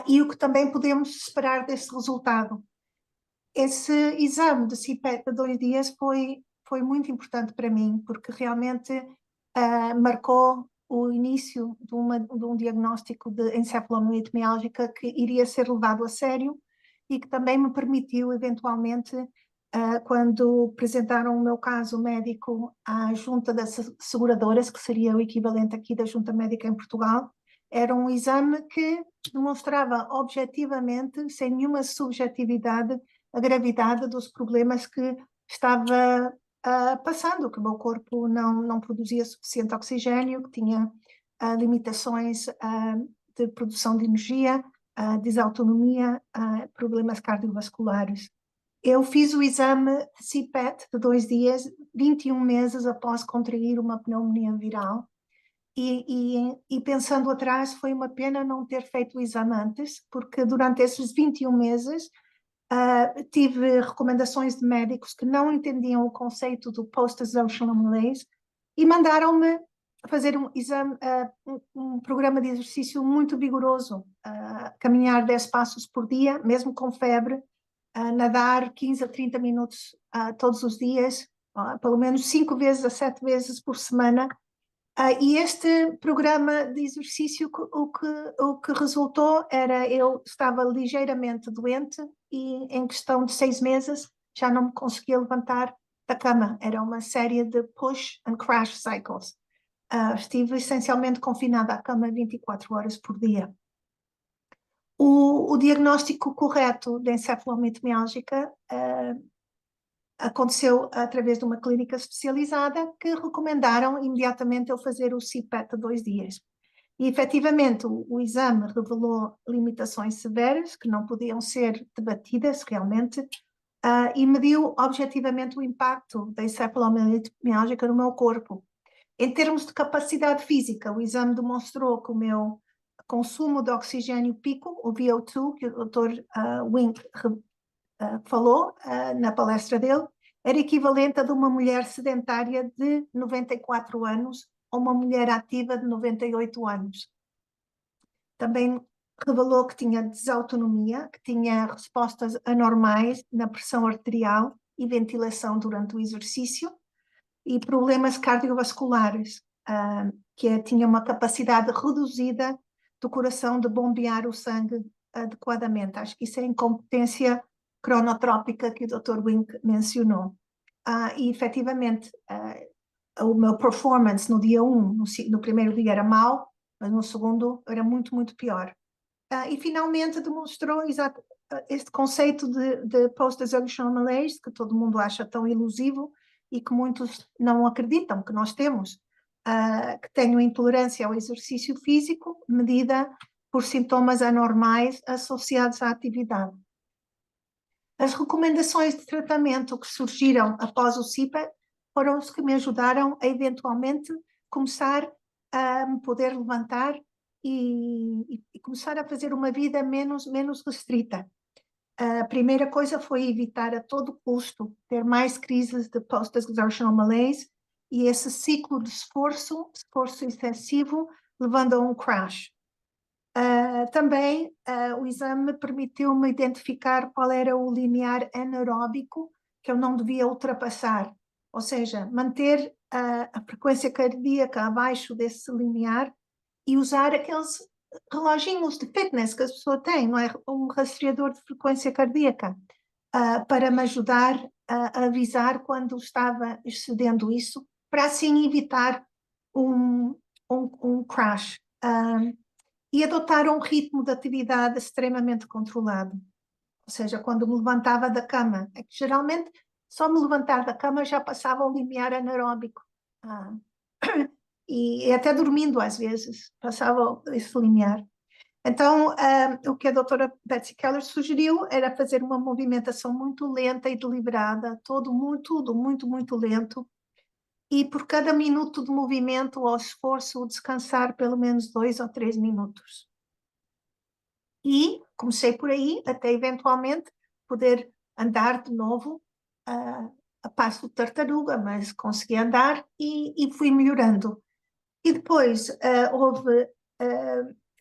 e o que também podemos esperar desse resultado. Esse exame de CPET de 2 dias foi muito importante para mim, porque realmente marcou o início de um diagnóstico de encefalomielite miálgica que iria ser levado a sério e que também me permitiu, eventualmente, quando apresentaram o meu caso médico à junta das seguradoras, que seria o equivalente aqui da junta médica em Portugal, era um exame que demonstrava objetivamente, sem nenhuma subjetividade, a gravidade dos problemas que estava passando, que o meu corpo não produzia suficiente oxigênio, que tinha limitações de produção de energia, desautonomia, problemas cardiovasculares. eu fiz o exame de CPET de 2 dias, 21 meses após contrair uma pneumonia viral. E pensando atrás, foi uma pena não ter feito o exame antes, porque durante esses 21 meses tive recomendações de médicos que não entendiam o conceito do post-exertional malaise e mandaram-me fazer um exame, um programa de exercício muito vigoroso, caminhar 10 passos por dia, mesmo com febre, nadar 15 a 30 minutos todos os dias, pelo menos 5 vezes a 7 vezes por semana. E este programa de exercício, o que resultou era eu estava ligeiramente doente e em questão de 6 meses já não me conseguia levantar da cama. Era uma série de push and crash cycles. Estive essencialmente confinada à cama 24 horas por dia. O diagnóstico correto de encefalomite miálgica aconteceu através de uma clínica especializada que recomendaram imediatamente eu fazer o CPET de 2 dias. E, efetivamente, o exame revelou limitações severas que não podiam ser debatidas realmente e mediu objetivamente o impacto da encefalomite miálgica no meu corpo. Em termos de capacidade física, o exame demonstrou que o meu consumo de oxigênio pico, o VO2, que o Dr. Wink falou na palestra dele, era equivalente a de uma mulher sedentária de 94 anos ou uma mulher ativa de 98 anos. Também revelou que tinha desautonomia, que tinha respostas anormais na pressão arterial e ventilação durante o exercício e problemas cardiovasculares, que tinha uma capacidade reduzida do coração de bombear o sangue adequadamente. Acho que isso é a incompetência cronotrópica que o Dr. Wink mencionou. E, efetivamente, o meu performance no dia 1, no primeiro dia era mau, mas no segundo era muito, muito pior. E, finalmente, demonstrou este conceito de post-exertional malaise, que todo mundo acha tão elusivo e que muitos não acreditam que nós temos, que tenho intolerância ao exercício físico, medida por sintomas anormais associados à atividade. As recomendações de tratamento que surgiram após o CPET foram os que me ajudaram a eventualmente começar a me poder levantar e começar a fazer uma vida menos restrita. A primeira coisa foi evitar a todo custo ter mais crises de post-exertional malaise e esse ciclo de esforço excessivo, levando a um crash. Também o exame permitiu-me identificar qual era o limiar anaeróbico que eu não devia ultrapassar, ou seja, manter a frequência cardíaca abaixo desse limiar e usar aqueles reloginhos de fitness que a pessoa tem, não é? Um rastreador de frequência cardíaca, para me ajudar a avisar quando estava excedendo isso, para assim evitar um crash. E adotar um ritmo de atividade extremamente controlado. Ou seja, quando me levantava da cama, é que geralmente só me levantar da cama já passava o limiar anaeróbico. E até dormindo às vezes, passava esse limiar. Então, o que a doutora Betsy Keller sugeriu era fazer uma movimentação muito lenta e deliberada, tudo muito lento, e por cada minuto de movimento ou esforço, descansar pelo menos 2 ou 3 minutos. E comecei por aí, até eventualmente poder andar de novo a passo de tartaruga, mas consegui andar e fui melhorando. E depois houve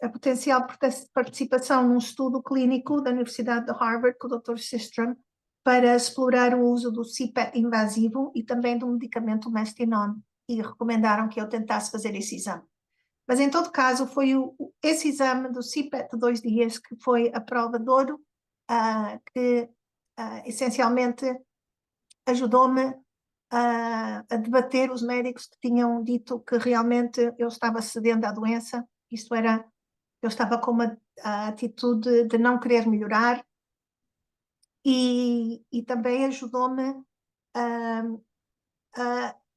a potencial participação num estudo clínico da Universidade de Harvard com o Dr. Systrom para explorar o uso do CPET invasivo e também do medicamento Mestinon, e recomendaram que eu tentasse fazer esse exame. Mas, em todo caso, foi esse exame do CPET de 2 dias que foi a prova de ouro, que essencialmente ajudou-me a debater os médicos que tinham dito que realmente eu estava cedendo à doença, isto era, eu estava com uma atitude de não querer melhorar, e também ajudou-me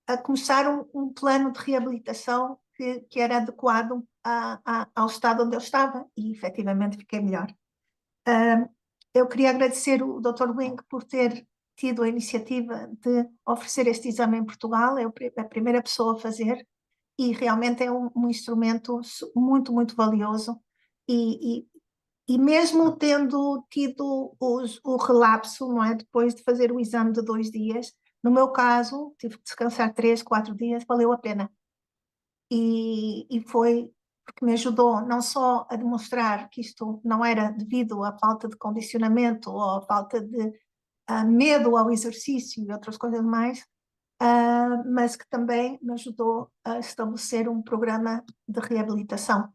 a começar um plano de reabilitação que era adequado ao estado onde eu estava, e efetivamente fiquei melhor. eu queria agradecer o Dr. Wing por ter tido a iniciativa de oferecer este exame em Portugal, é a primeira pessoa a fazer, e realmente é um instrumento muito, muito valioso. E mesmo tendo tido o relapso, não é, depois de fazer o exame de 2 dias, no meu caso, tive que descansar 3, 4 dias, valeu a pena. E foi porque me ajudou não só a demonstrar que isto não era devido à falta de condicionamento ou à falta de medo ao exercício e outras coisas mais, mas que também me ajudou a estabelecer um programa de reabilitação.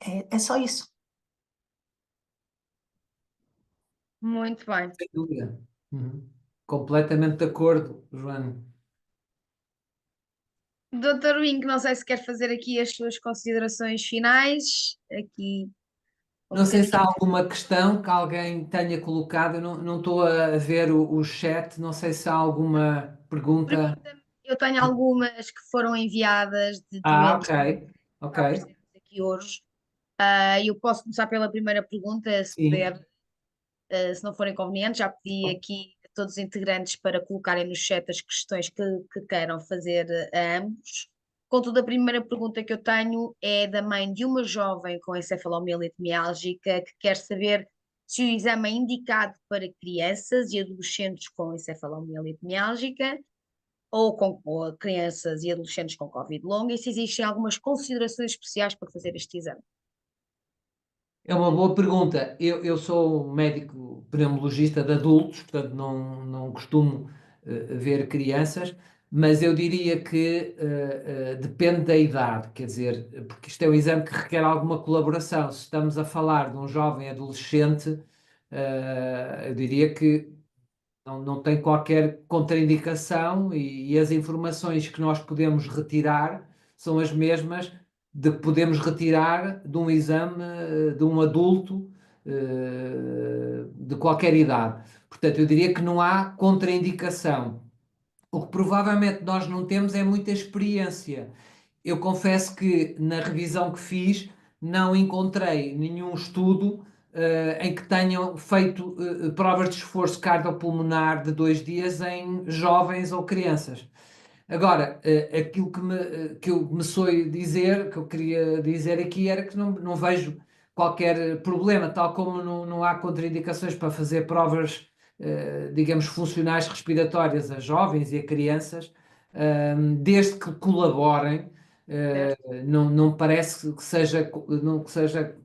É só isso. Muito bem. Sem dúvida. Uhum. Completamente de acordo, Joana. Dr. Wing, não sei se quer fazer aqui as suas considerações finais, aqui um Não sei se há bocadinho. alguma questão que alguém tenha colocado, eu não estou a ver o chat, não sei se há alguma pergunta. Eu tenho algumas que foram enviadas de Ah, doentes ok, ok, que aparecemos aqui hoje. Eu posso começar pela primeira pergunta, se sim. puder, se não for inconveniente. Já pedi aqui a todos os integrantes para colocarem no chat as questões que queiram fazer a ambos. Contudo, a primeira pergunta que eu tenho é da mãe de uma jovem com encefalomielite miálgica que quer saber se o exame é indicado para crianças e adolescentes com encefalomielite miálgica ou crianças e adolescentes com Covid longa e se existem algumas considerações especiais para fazer este exame. É uma boa pergunta. Eu sou um médico pneumologista de adultos, portanto não costumo ver crianças, mas eu diria que depende da idade, quer dizer, porque isto é um exame que requer alguma colaboração. Se estamos a falar de um jovem adolescente, eu diria que não tem qualquer contraindicação e as informações que nós podemos retirar são as mesmas de que podemos retirar de um exame de um adulto de qualquer idade. Portanto, eu diria que não há contraindicação. O que provavelmente nós não temos é muita experiência. Eu confesso que na revisão que fiz não encontrei nenhum estudo em que tenham feito provas de esforço cardiopulmonar de 2 dias em jovens ou crianças. Agora, aquilo que eu me soube dizer, que eu queria dizer aqui, era que não vejo qualquer problema, tal como não há contraindicações para fazer provas, digamos, funcionais respiratórias a jovens e a crianças, desde que colaborem. Certo? Não parece que seja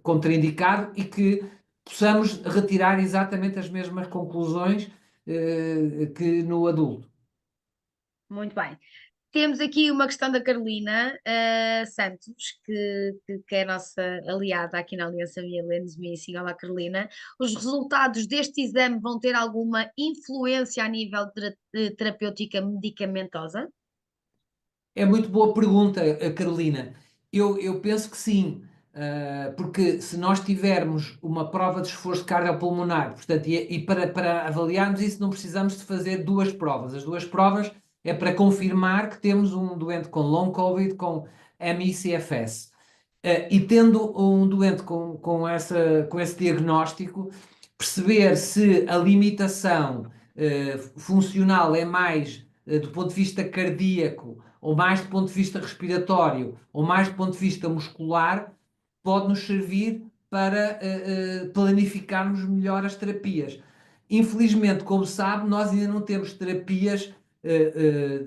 contraindicado e que possamos retirar exatamente as mesmas conclusões, que no adulto. Muito bem. Temos aqui uma questão da Carolina Santos, que é a nossa aliada aqui na Aliança Mielense Missing. Olá, Carolina. Os resultados deste exame vão ter alguma influência a nível de terapêutica medicamentosa? É muito boa pergunta, Carolina. Eu penso que sim, porque se nós tivermos uma prova de esforço cardiopulmonar, portanto, e para avaliarmos isso, não precisamos de fazer duas provas. As duas provas é para confirmar que temos um doente com long COVID, com ME/CFS. E tendo um doente com esse diagnóstico, perceber se a limitação funcional é mais do ponto de vista cardíaco, ou mais do ponto de vista respiratório, ou mais do ponto de vista muscular, pode nos servir para planificarmos melhor as terapias. Infelizmente, como sabe, nós ainda não temos terapias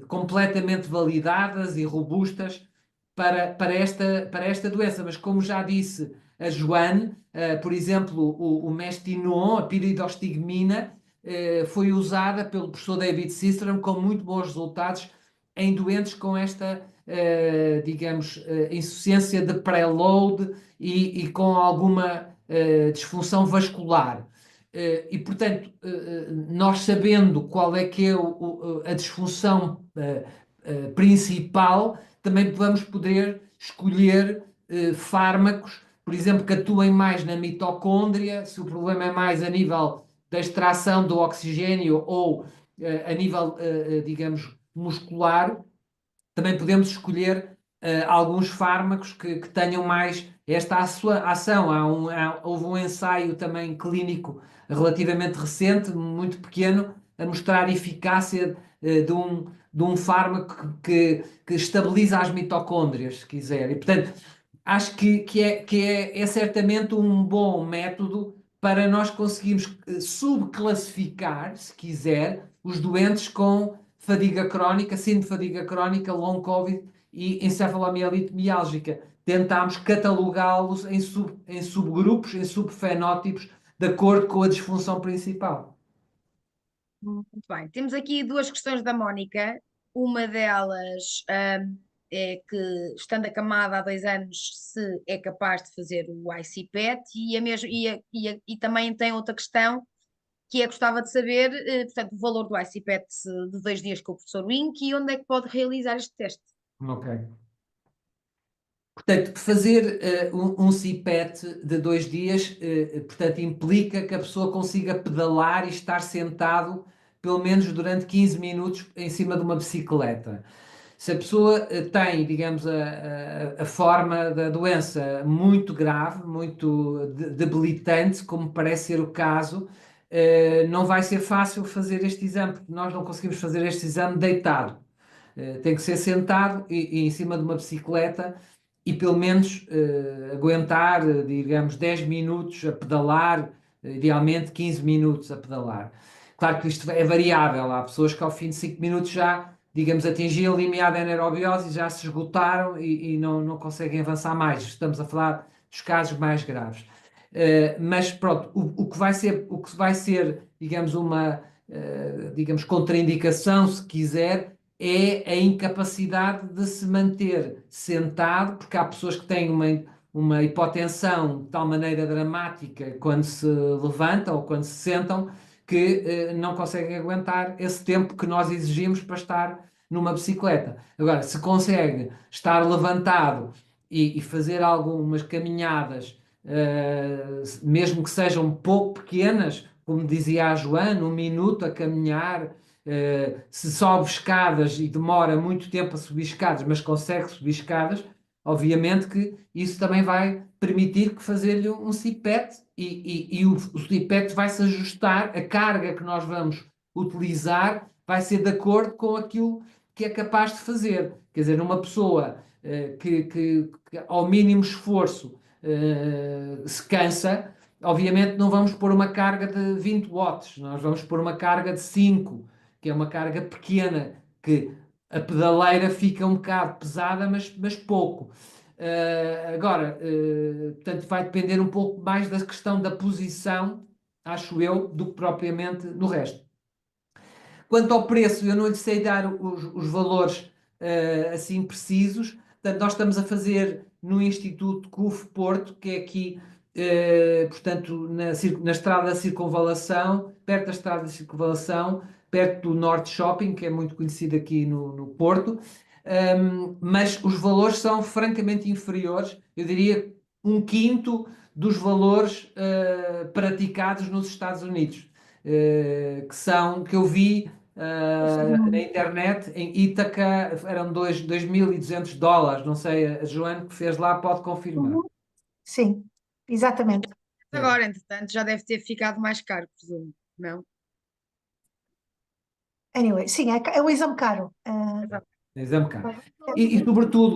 completamente validadas e robustas para esta doença, mas como já disse a Joane, por exemplo, o Mestinon, a piridostigmina, foi usada pelo professor David Sistrom com muito bons resultados em doentes com esta, digamos, insuficiência de preload e com alguma disfunção vascular. E, portanto, nós sabendo qual é que é a disfunção principal, também vamos poder escolher fármacos, por exemplo, que atuem mais na mitocôndria, se o problema é mais a nível da extração do oxigênio ou a nível, digamos, muscular, também podemos escolher alguns fármacos que tenham mais esta ação. Houve um ensaio também clínico relativamente recente, muito pequeno, a mostrar a eficácia de um fármaco que estabiliza as mitocôndrias, se quiser. E, portanto, acho que é certamente um bom método para nós conseguirmos subclassificar, se quiser, os doentes com fadiga crónica, síndrome de fadiga crónica, long COVID e encefalomielite miálgica. Tentámos catalogá-los em subgrupos, em subfenótipos, de acordo com a disfunção principal. Muito bem. Temos aqui duas questões da Mónica. Uma delas, é que, estando acamada há 2 anos, se é capaz de fazer o ICPET, e também tem outra questão, que é: gostava de saber, portanto, o valor do ICPET de 2 dias com o professor Wink, e onde é que pode realizar este teste. Ok. Portanto, fazer um CPET de 2 dias, portanto, implica que a pessoa consiga pedalar e estar sentado pelo menos durante 15 minutos em cima de uma bicicleta. Se a pessoa tem, digamos, a forma da doença muito grave, muito debilitante, como parece ser o caso, não vai ser fácil fazer este exame, porque nós não conseguimos fazer este exame deitado. Tem que ser sentado e em cima de uma bicicleta e pelo menos aguentar, digamos, 10 minutos a pedalar, idealmente 15 minutos a pedalar. Claro que isto é variável, há pessoas que ao fim de 5 minutos já, digamos, atingiram o limiar da anaerobiose e já se esgotaram e não conseguem avançar mais. Estamos a falar dos casos mais graves. Mas pronto, o que vai ser, digamos, digamos, contraindicação, se quiser, é a incapacidade de se manter sentado, porque há pessoas que têm uma hipotensão de tal maneira dramática quando se levantam ou quando se sentam que não conseguem aguentar esse tempo que nós exigimos para estar numa bicicleta. Agora, se consegue estar levantado e fazer algumas caminhadas, mesmo que sejam pouco pequenas, como dizia a Joana, 1 minuto a caminhar, se sobe escadas e demora muito tempo a subir escadas, mas consegue subir escadas, obviamente que isso também vai permitir que fazer-lhe um CPET e o CPET vai se ajustar, a carga que nós vamos utilizar vai ser de acordo com aquilo que é capaz de fazer. Quer dizer, uma pessoa que ao mínimo esforço se cansa, obviamente não vamos pôr uma carga de 20 watts, nós vamos pôr uma carga de 5, que é uma carga pequena, que a pedaleira fica um bocado pesada, mas pouco. Agora, portanto, vai depender um pouco mais da questão da posição, acho eu, do que propriamente do resto. Quanto ao preço, eu não lhe sei dar os valores assim precisos. Portanto, nós estamos a fazer no Instituto CUF Porto, que é aqui, portanto, na Estrada da Circunvalação, perto da Estrada da Circunvalação, perto do Norte Shopping, que é muito conhecido aqui no Porto. Mas os valores são francamente inferiores, eu diria 1/5 dos valores praticados nos Estados Unidos, que eu vi na internet, em Ítaca, eram $2.200. Não sei, a Joana que fez lá pode confirmar. Sim, exatamente. Agora, entretanto, já deve ter ficado mais caro, presumo, não? Anyway, sim, é o exame caro. Exame caro. E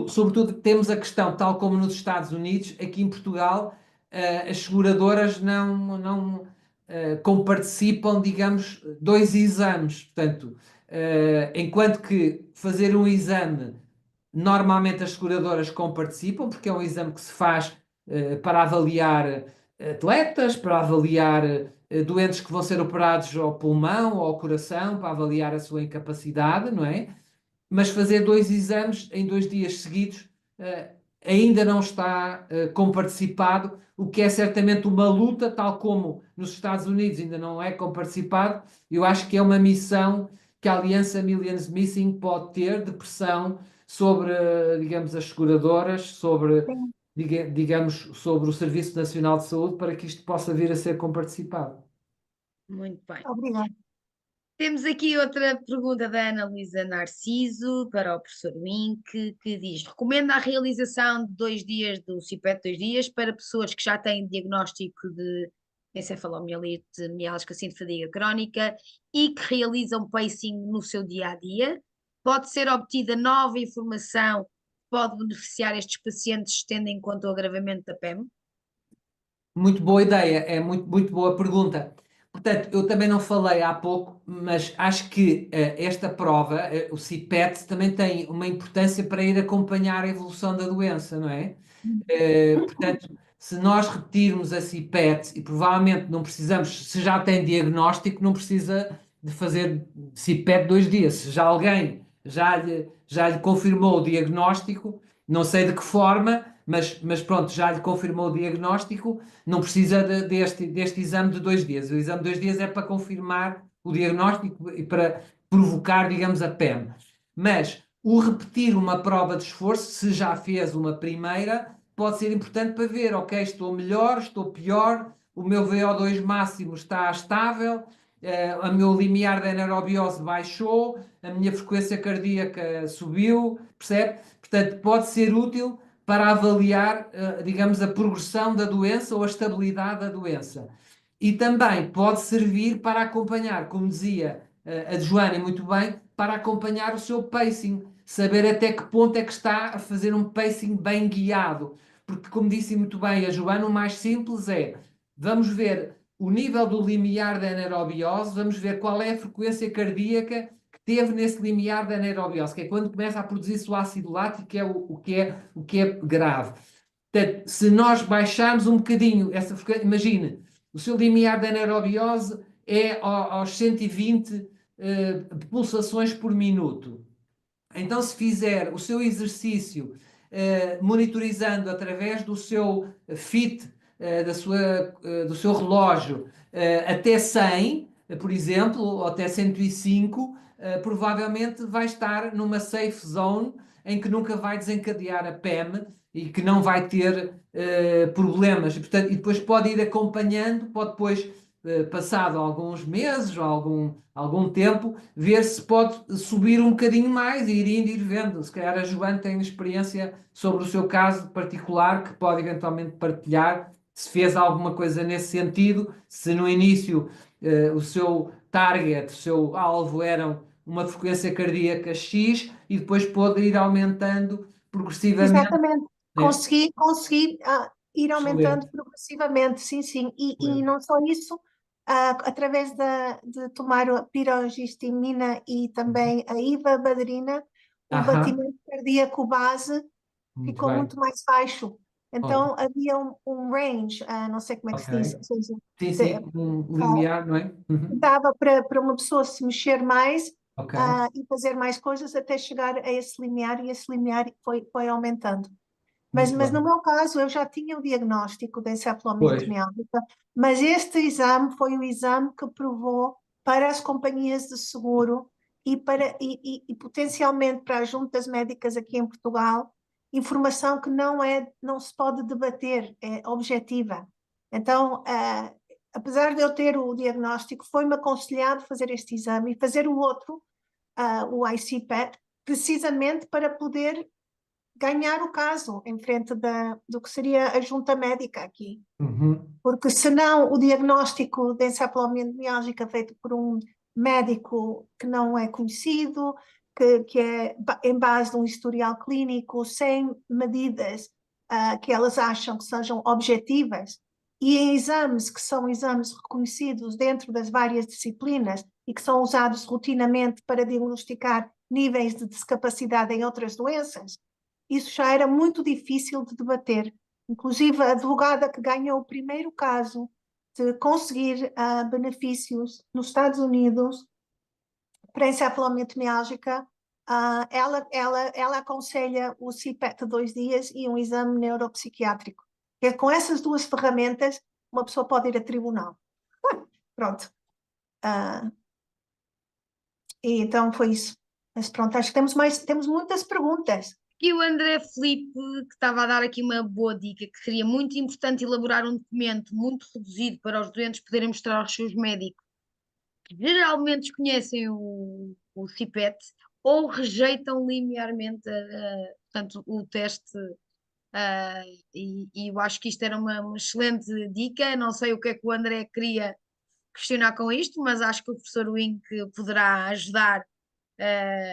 sobretudo, temos a questão, tal como nos Estados Unidos, aqui em Portugal, as seguradoras não comparticipam, digamos, 2 exames. Portanto, enquanto que fazer um exame, normalmente as seguradoras comparticipam, porque é um exame que se faz para avaliar atletas, para avaliar doentes que vão ser operados ao pulmão ou ao coração, para avaliar a sua incapacidade, não é? Mas fazer 2 exames em 2 dias seguidos ainda não está comparticipado, o que é certamente uma luta, tal como nos Estados Unidos ainda não é comparticipado. Eu acho que é uma missão que a Aliança Millions Missing pode ter de pressão sobre, digamos, as seguradoras, sobre, Sim, digamos, sobre o Serviço Nacional de Saúde, para que isto possa vir a ser comparticipado. Muito bem. obrigada. Temos aqui outra pergunta da Ana Luísa Narciso para o professor Wink, que diz: recomenda a realização de 2 dias do CIPET 2 dias para pessoas que já têm diagnóstico de encefalomielite mialgica síndrome de fadiga crónica e que realizam pacing no seu dia a dia. Pode ser obtida nova informação que pode beneficiar estes pacientes, tendo em conta o agravamento da PEM? Muito boa ideia, é muito boa pergunta. Portanto, eu também não falei há pouco, mas acho que esta prova, o CIPET, também tem uma importância para ir acompanhar a evolução da doença, não é? Portanto, se nós repetirmos a CIPET, e provavelmente não precisamos, se já tem diagnóstico, não precisa de fazer CIPET 2 dias. Se já alguém já lhe confirmou o diagnóstico, não sei de que forma, mas pronto, já lhe confirmou o diagnóstico, não precisa deste exame de 2 dias. O exame de 2 dias é para confirmar o diagnóstico e para provocar, digamos, a PEM. Mas o repetir uma prova de esforço, se já fez uma primeira, pode ser importante para ver, ok, estou melhor, estou pior, o meu VO2 máximo está estável, o meu limiar de anaerobiose baixou, a minha frequência cardíaca subiu, percebe? Portanto, pode ser útil para avaliar, digamos, a progressão da doença ou a estabilidade da doença. E também pode servir para acompanhar, como dizia a Joana muito bem, para acompanhar o seu pacing, saber até que ponto é que está a fazer um pacing bem guiado. Porque, como disse muito bem a Joana, o mais simples é, vamos ver o nível do limiar da anaerobiose, vamos ver qual é a frequência cardíaca que teve nesse limiar da anaerobiose, que é quando começa a produzir-se o ácido lático, que é o que é grave. Portanto, se nós baixarmos um bocadinho essa frequência, imagine, o seu limiar da anaerobiose é aos 120 pulsações por minuto. Então, se fizer o seu exercício monitorizando através do seu fit, do seu relógio, até 100, por exemplo, ou até 105, provavelmente vai estar numa safe zone em que nunca vai desencadear a PEM e que não vai ter problemas. E, portanto, e depois pode ir acompanhando, pode depois, passado alguns meses ou algum tempo, ver se pode subir um bocadinho mais e ir indo e ir vendo. Se calhar a Joana tem experiência sobre o seu caso particular que pode eventualmente partilhar, se fez alguma coisa nesse sentido, se no início o seu target, o seu alvo eram uma frequência cardíaca X e depois pode ir aumentando progressivamente, Exatamente. né? Consegui ir aumentando Excelente. progressivamente, sim, sim. E Excelente. não só isso, através de tomar a pirogistimina e Uhum. também a ivabradina, o Aham, batimento cardíaco base muito ficou bem. muito mais baixo. Ótimo. Então havia um range, não sei como é que Ok. se diz, ou seja, Sim, de- sim, um limiar, não é? Uhum. dava para uma pessoa se mexer mais, Ok. e fazer mais coisas até chegar a esse limiar, e esse limiar foi aumentando. Mas, Muito mas no bem. meu caso, eu já tinha o diagnóstico de Pois, encefalomielite mialgica, mas este exame foi o exame que provou para as companhias de seguro e potencialmente para as juntas médicas aqui em Portugal, informação que não se pode debater, é objetiva. Então, apesar de eu ter o diagnóstico, foi-me aconselhado fazer este exame e fazer o outro, o ICPET, precisamente para poder ganhar o caso em frente do que seria a junta médica aqui. uhum. Porque senão o diagnóstico de encefalomialgia feito por um médico que não é conhecido, que é em base de um historial clínico, sem medidas que elas acham que sejam objetivas, e em exames que são exames reconhecidos dentro das várias disciplinas e que são usados rotinamente para diagnosticar níveis de discapacidade em outras doenças, isso já era muito difícil de debater. Inclusive, a advogada que ganhou o primeiro caso de conseguir benefícios nos Estados Unidos para encefalomialgia miálgica, ela aconselha o CIPET 2 dias e um exame neuropsiquiátrico. E com essas duas ferramentas, uma pessoa pode ir a tribunal. Pronto. Ah, e então foi isso. Mas pronto, acho que temos muitas perguntas. E o André Filipe, que estava a dar aqui uma boa dica, que seria muito importante elaborar um documento muito reduzido para os doentes poderem mostrar aos seus médicos geralmente desconhecem o CPET ou rejeitam linearmente portanto, o teste. E eu acho que isto era uma excelente dica. Não sei o que é que o André queria questionar com isto, mas acho que o professor Wink poderá ajudar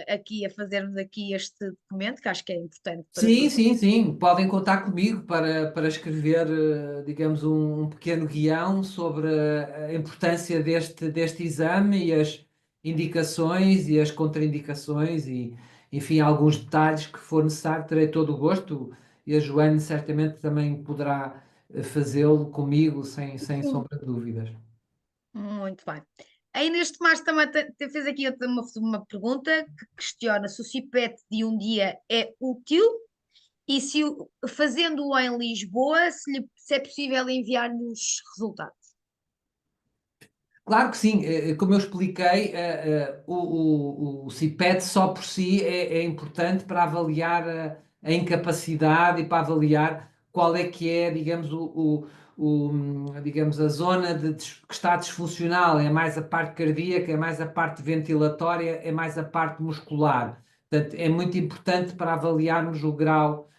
aqui a fazermos aqui este documento, que acho que é importante para Sim, todos. sim, sim. Podem contar comigo para escrever, digamos, um pequeno guião sobre a importância deste exame e as indicações e as contraindicações e, enfim, alguns detalhes que for necessário. Terei todo o gosto e a Joane certamente também poderá fazê-lo comigo sem Sim. sombra de dúvidas. Muito bem. A Inês Tomás também fez aqui uma pergunta que questiona se o CIPET de um dia é útil e se fazendo-o em Lisboa, se é possível enviar-lhe os resultados. Claro que sim, como eu expliquei, o CIPET só por si é importante para avaliar a incapacidade e para avaliar qual é que é, digamos, digamos, a zona que está disfuncional, é mais a parte cardíaca, é mais a parte ventilatória, é mais a parte muscular. Portanto, é muito importante para avaliarmos o grau,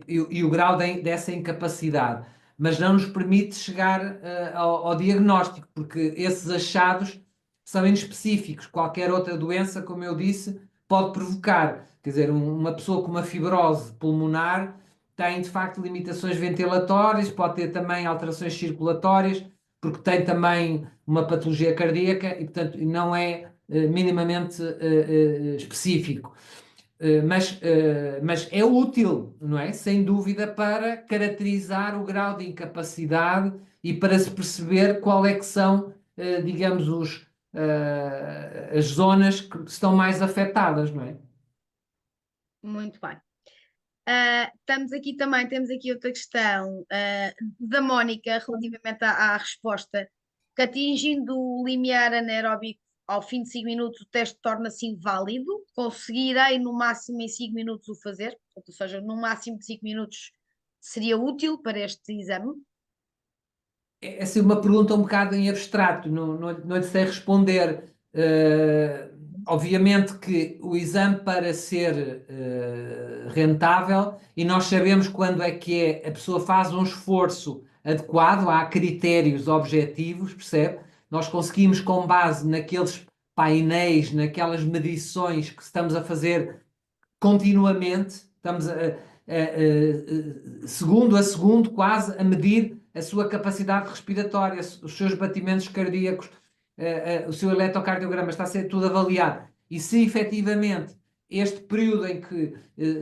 e o grau dessa incapacidade, mas não nos permite chegar ao diagnóstico, porque esses achados são inespecíficos. Qualquer outra doença, como eu disse, pode provocar. Quer dizer, uma pessoa com uma fibrose pulmonar tem de facto limitações ventilatórias, pode ter também alterações circulatórias, porque tem também uma patologia cardíaca e, portanto, não é minimamente específico. Mas é útil, não é? Sem dúvida, para caracterizar o grau de incapacidade e para se perceber qual é que são, digamos, as zonas que estão mais afetadas, não é? Muito bem. Temos aqui outra questão da Mónica relativamente à resposta, que atingindo o limiar anaeróbico ao fim de 5 minutos, o teste torna-se inválido. Conseguirei no máximo em 5 minutos o fazer, ou seja, no máximo de 5 minutos seria útil para este exame. É assim uma pergunta um bocado em abstrato, não lhe sei responder. Obviamente que o exame para ser rentável, e nós sabemos quando é que a pessoa faz um esforço adequado, há critérios objetivos, percebe? Nós conseguimos, com base naqueles painéis, naquelas medições que estamos a fazer continuamente, estamos segundo a segundo, quase a medir a sua capacidade respiratória, os seus batimentos cardíacos, o seu eletrocardiograma, está a ser tudo avaliado. E se efetivamente este período em que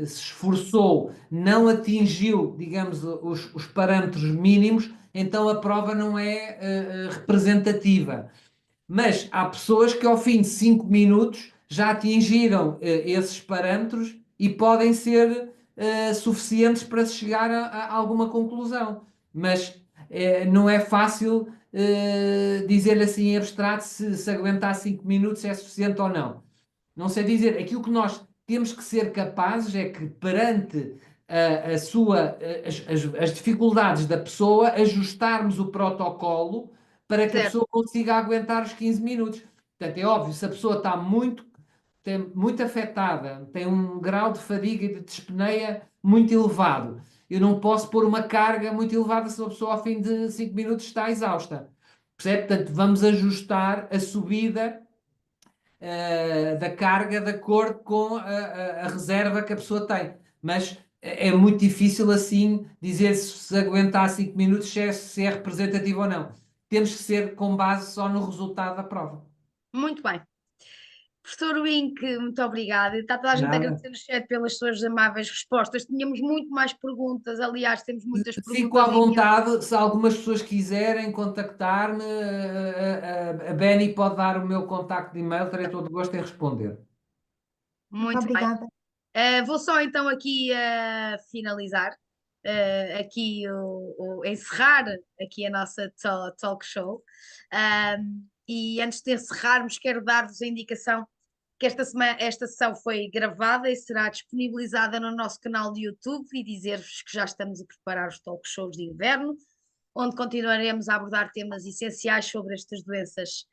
se esforçou não atingiu, digamos, os parâmetros mínimos, então a prova não é representativa. Mas há pessoas que ao fim de 5 minutos já atingiram esses parâmetros e podem ser suficientes para se chegar a alguma conclusão. Mas não é fácil dizer assim em abstrato se aguentar 5 minutos é suficiente ou não. Não sei dizer. Aquilo que nós temos que ser capazes é que perante as dificuldades da pessoa, ajustarmos o protocolo para que a Certo. pessoa consiga aguentar os 15 minutos. Portanto, é óbvio, se a pessoa está muito afetada, tem um grau de fadiga e de dispneia muito elevado, eu não posso pôr uma carga muito elevada se a pessoa ao fim de 5 minutos está exausta. Percebe? Portanto, vamos ajustar a subida da carga de acordo com a reserva que a pessoa tem. Mas é muito difícil assim dizer se aguentar 5 minutos se é representativo ou não. Temos que ser com base só no resultado da prova. Muito bem. Professor Wink, muito obrigada. Está toda a gente a Nada. agradecer no chat pelas suas amáveis respostas. Tínhamos muito mais perguntas, aliás, temos muitas Fico à perguntas enviadas. vontade, se algumas pessoas quiserem contactar-me, a Beni pode dar o meu contacto de e-mail, terei todo o gosto em responder. Muito Muito bem. obrigada. Vou só então aqui finalizar, aqui encerrar aqui a nossa talk show. E antes de encerrarmos, quero dar-vos a indicação que esta sessão foi gravada e será disponibilizada no nosso canal de YouTube e dizer-vos que já estamos a preparar os talk shows de inverno, onde continuaremos a abordar temas essenciais sobre estas doenças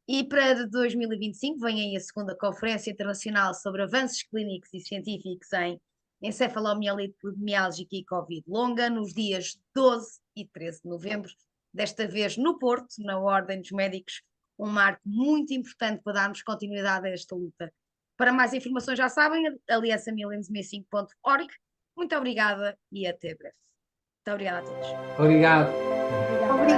E para 2025 vem aí a segunda Conferência Internacional sobre Avanços Clínicos e Científicos em Encefalomielite Miálgica e Covid longa, nos dias 12 e 13 de novembro, desta vez no Porto, na Ordem dos Médicos, um marco muito importante para darmos continuidade a esta luta. Para mais informações já sabem, aliançamilens65.org. Muito obrigada e até breve. Muito obrigada a todos. Obrigado. Obrigada.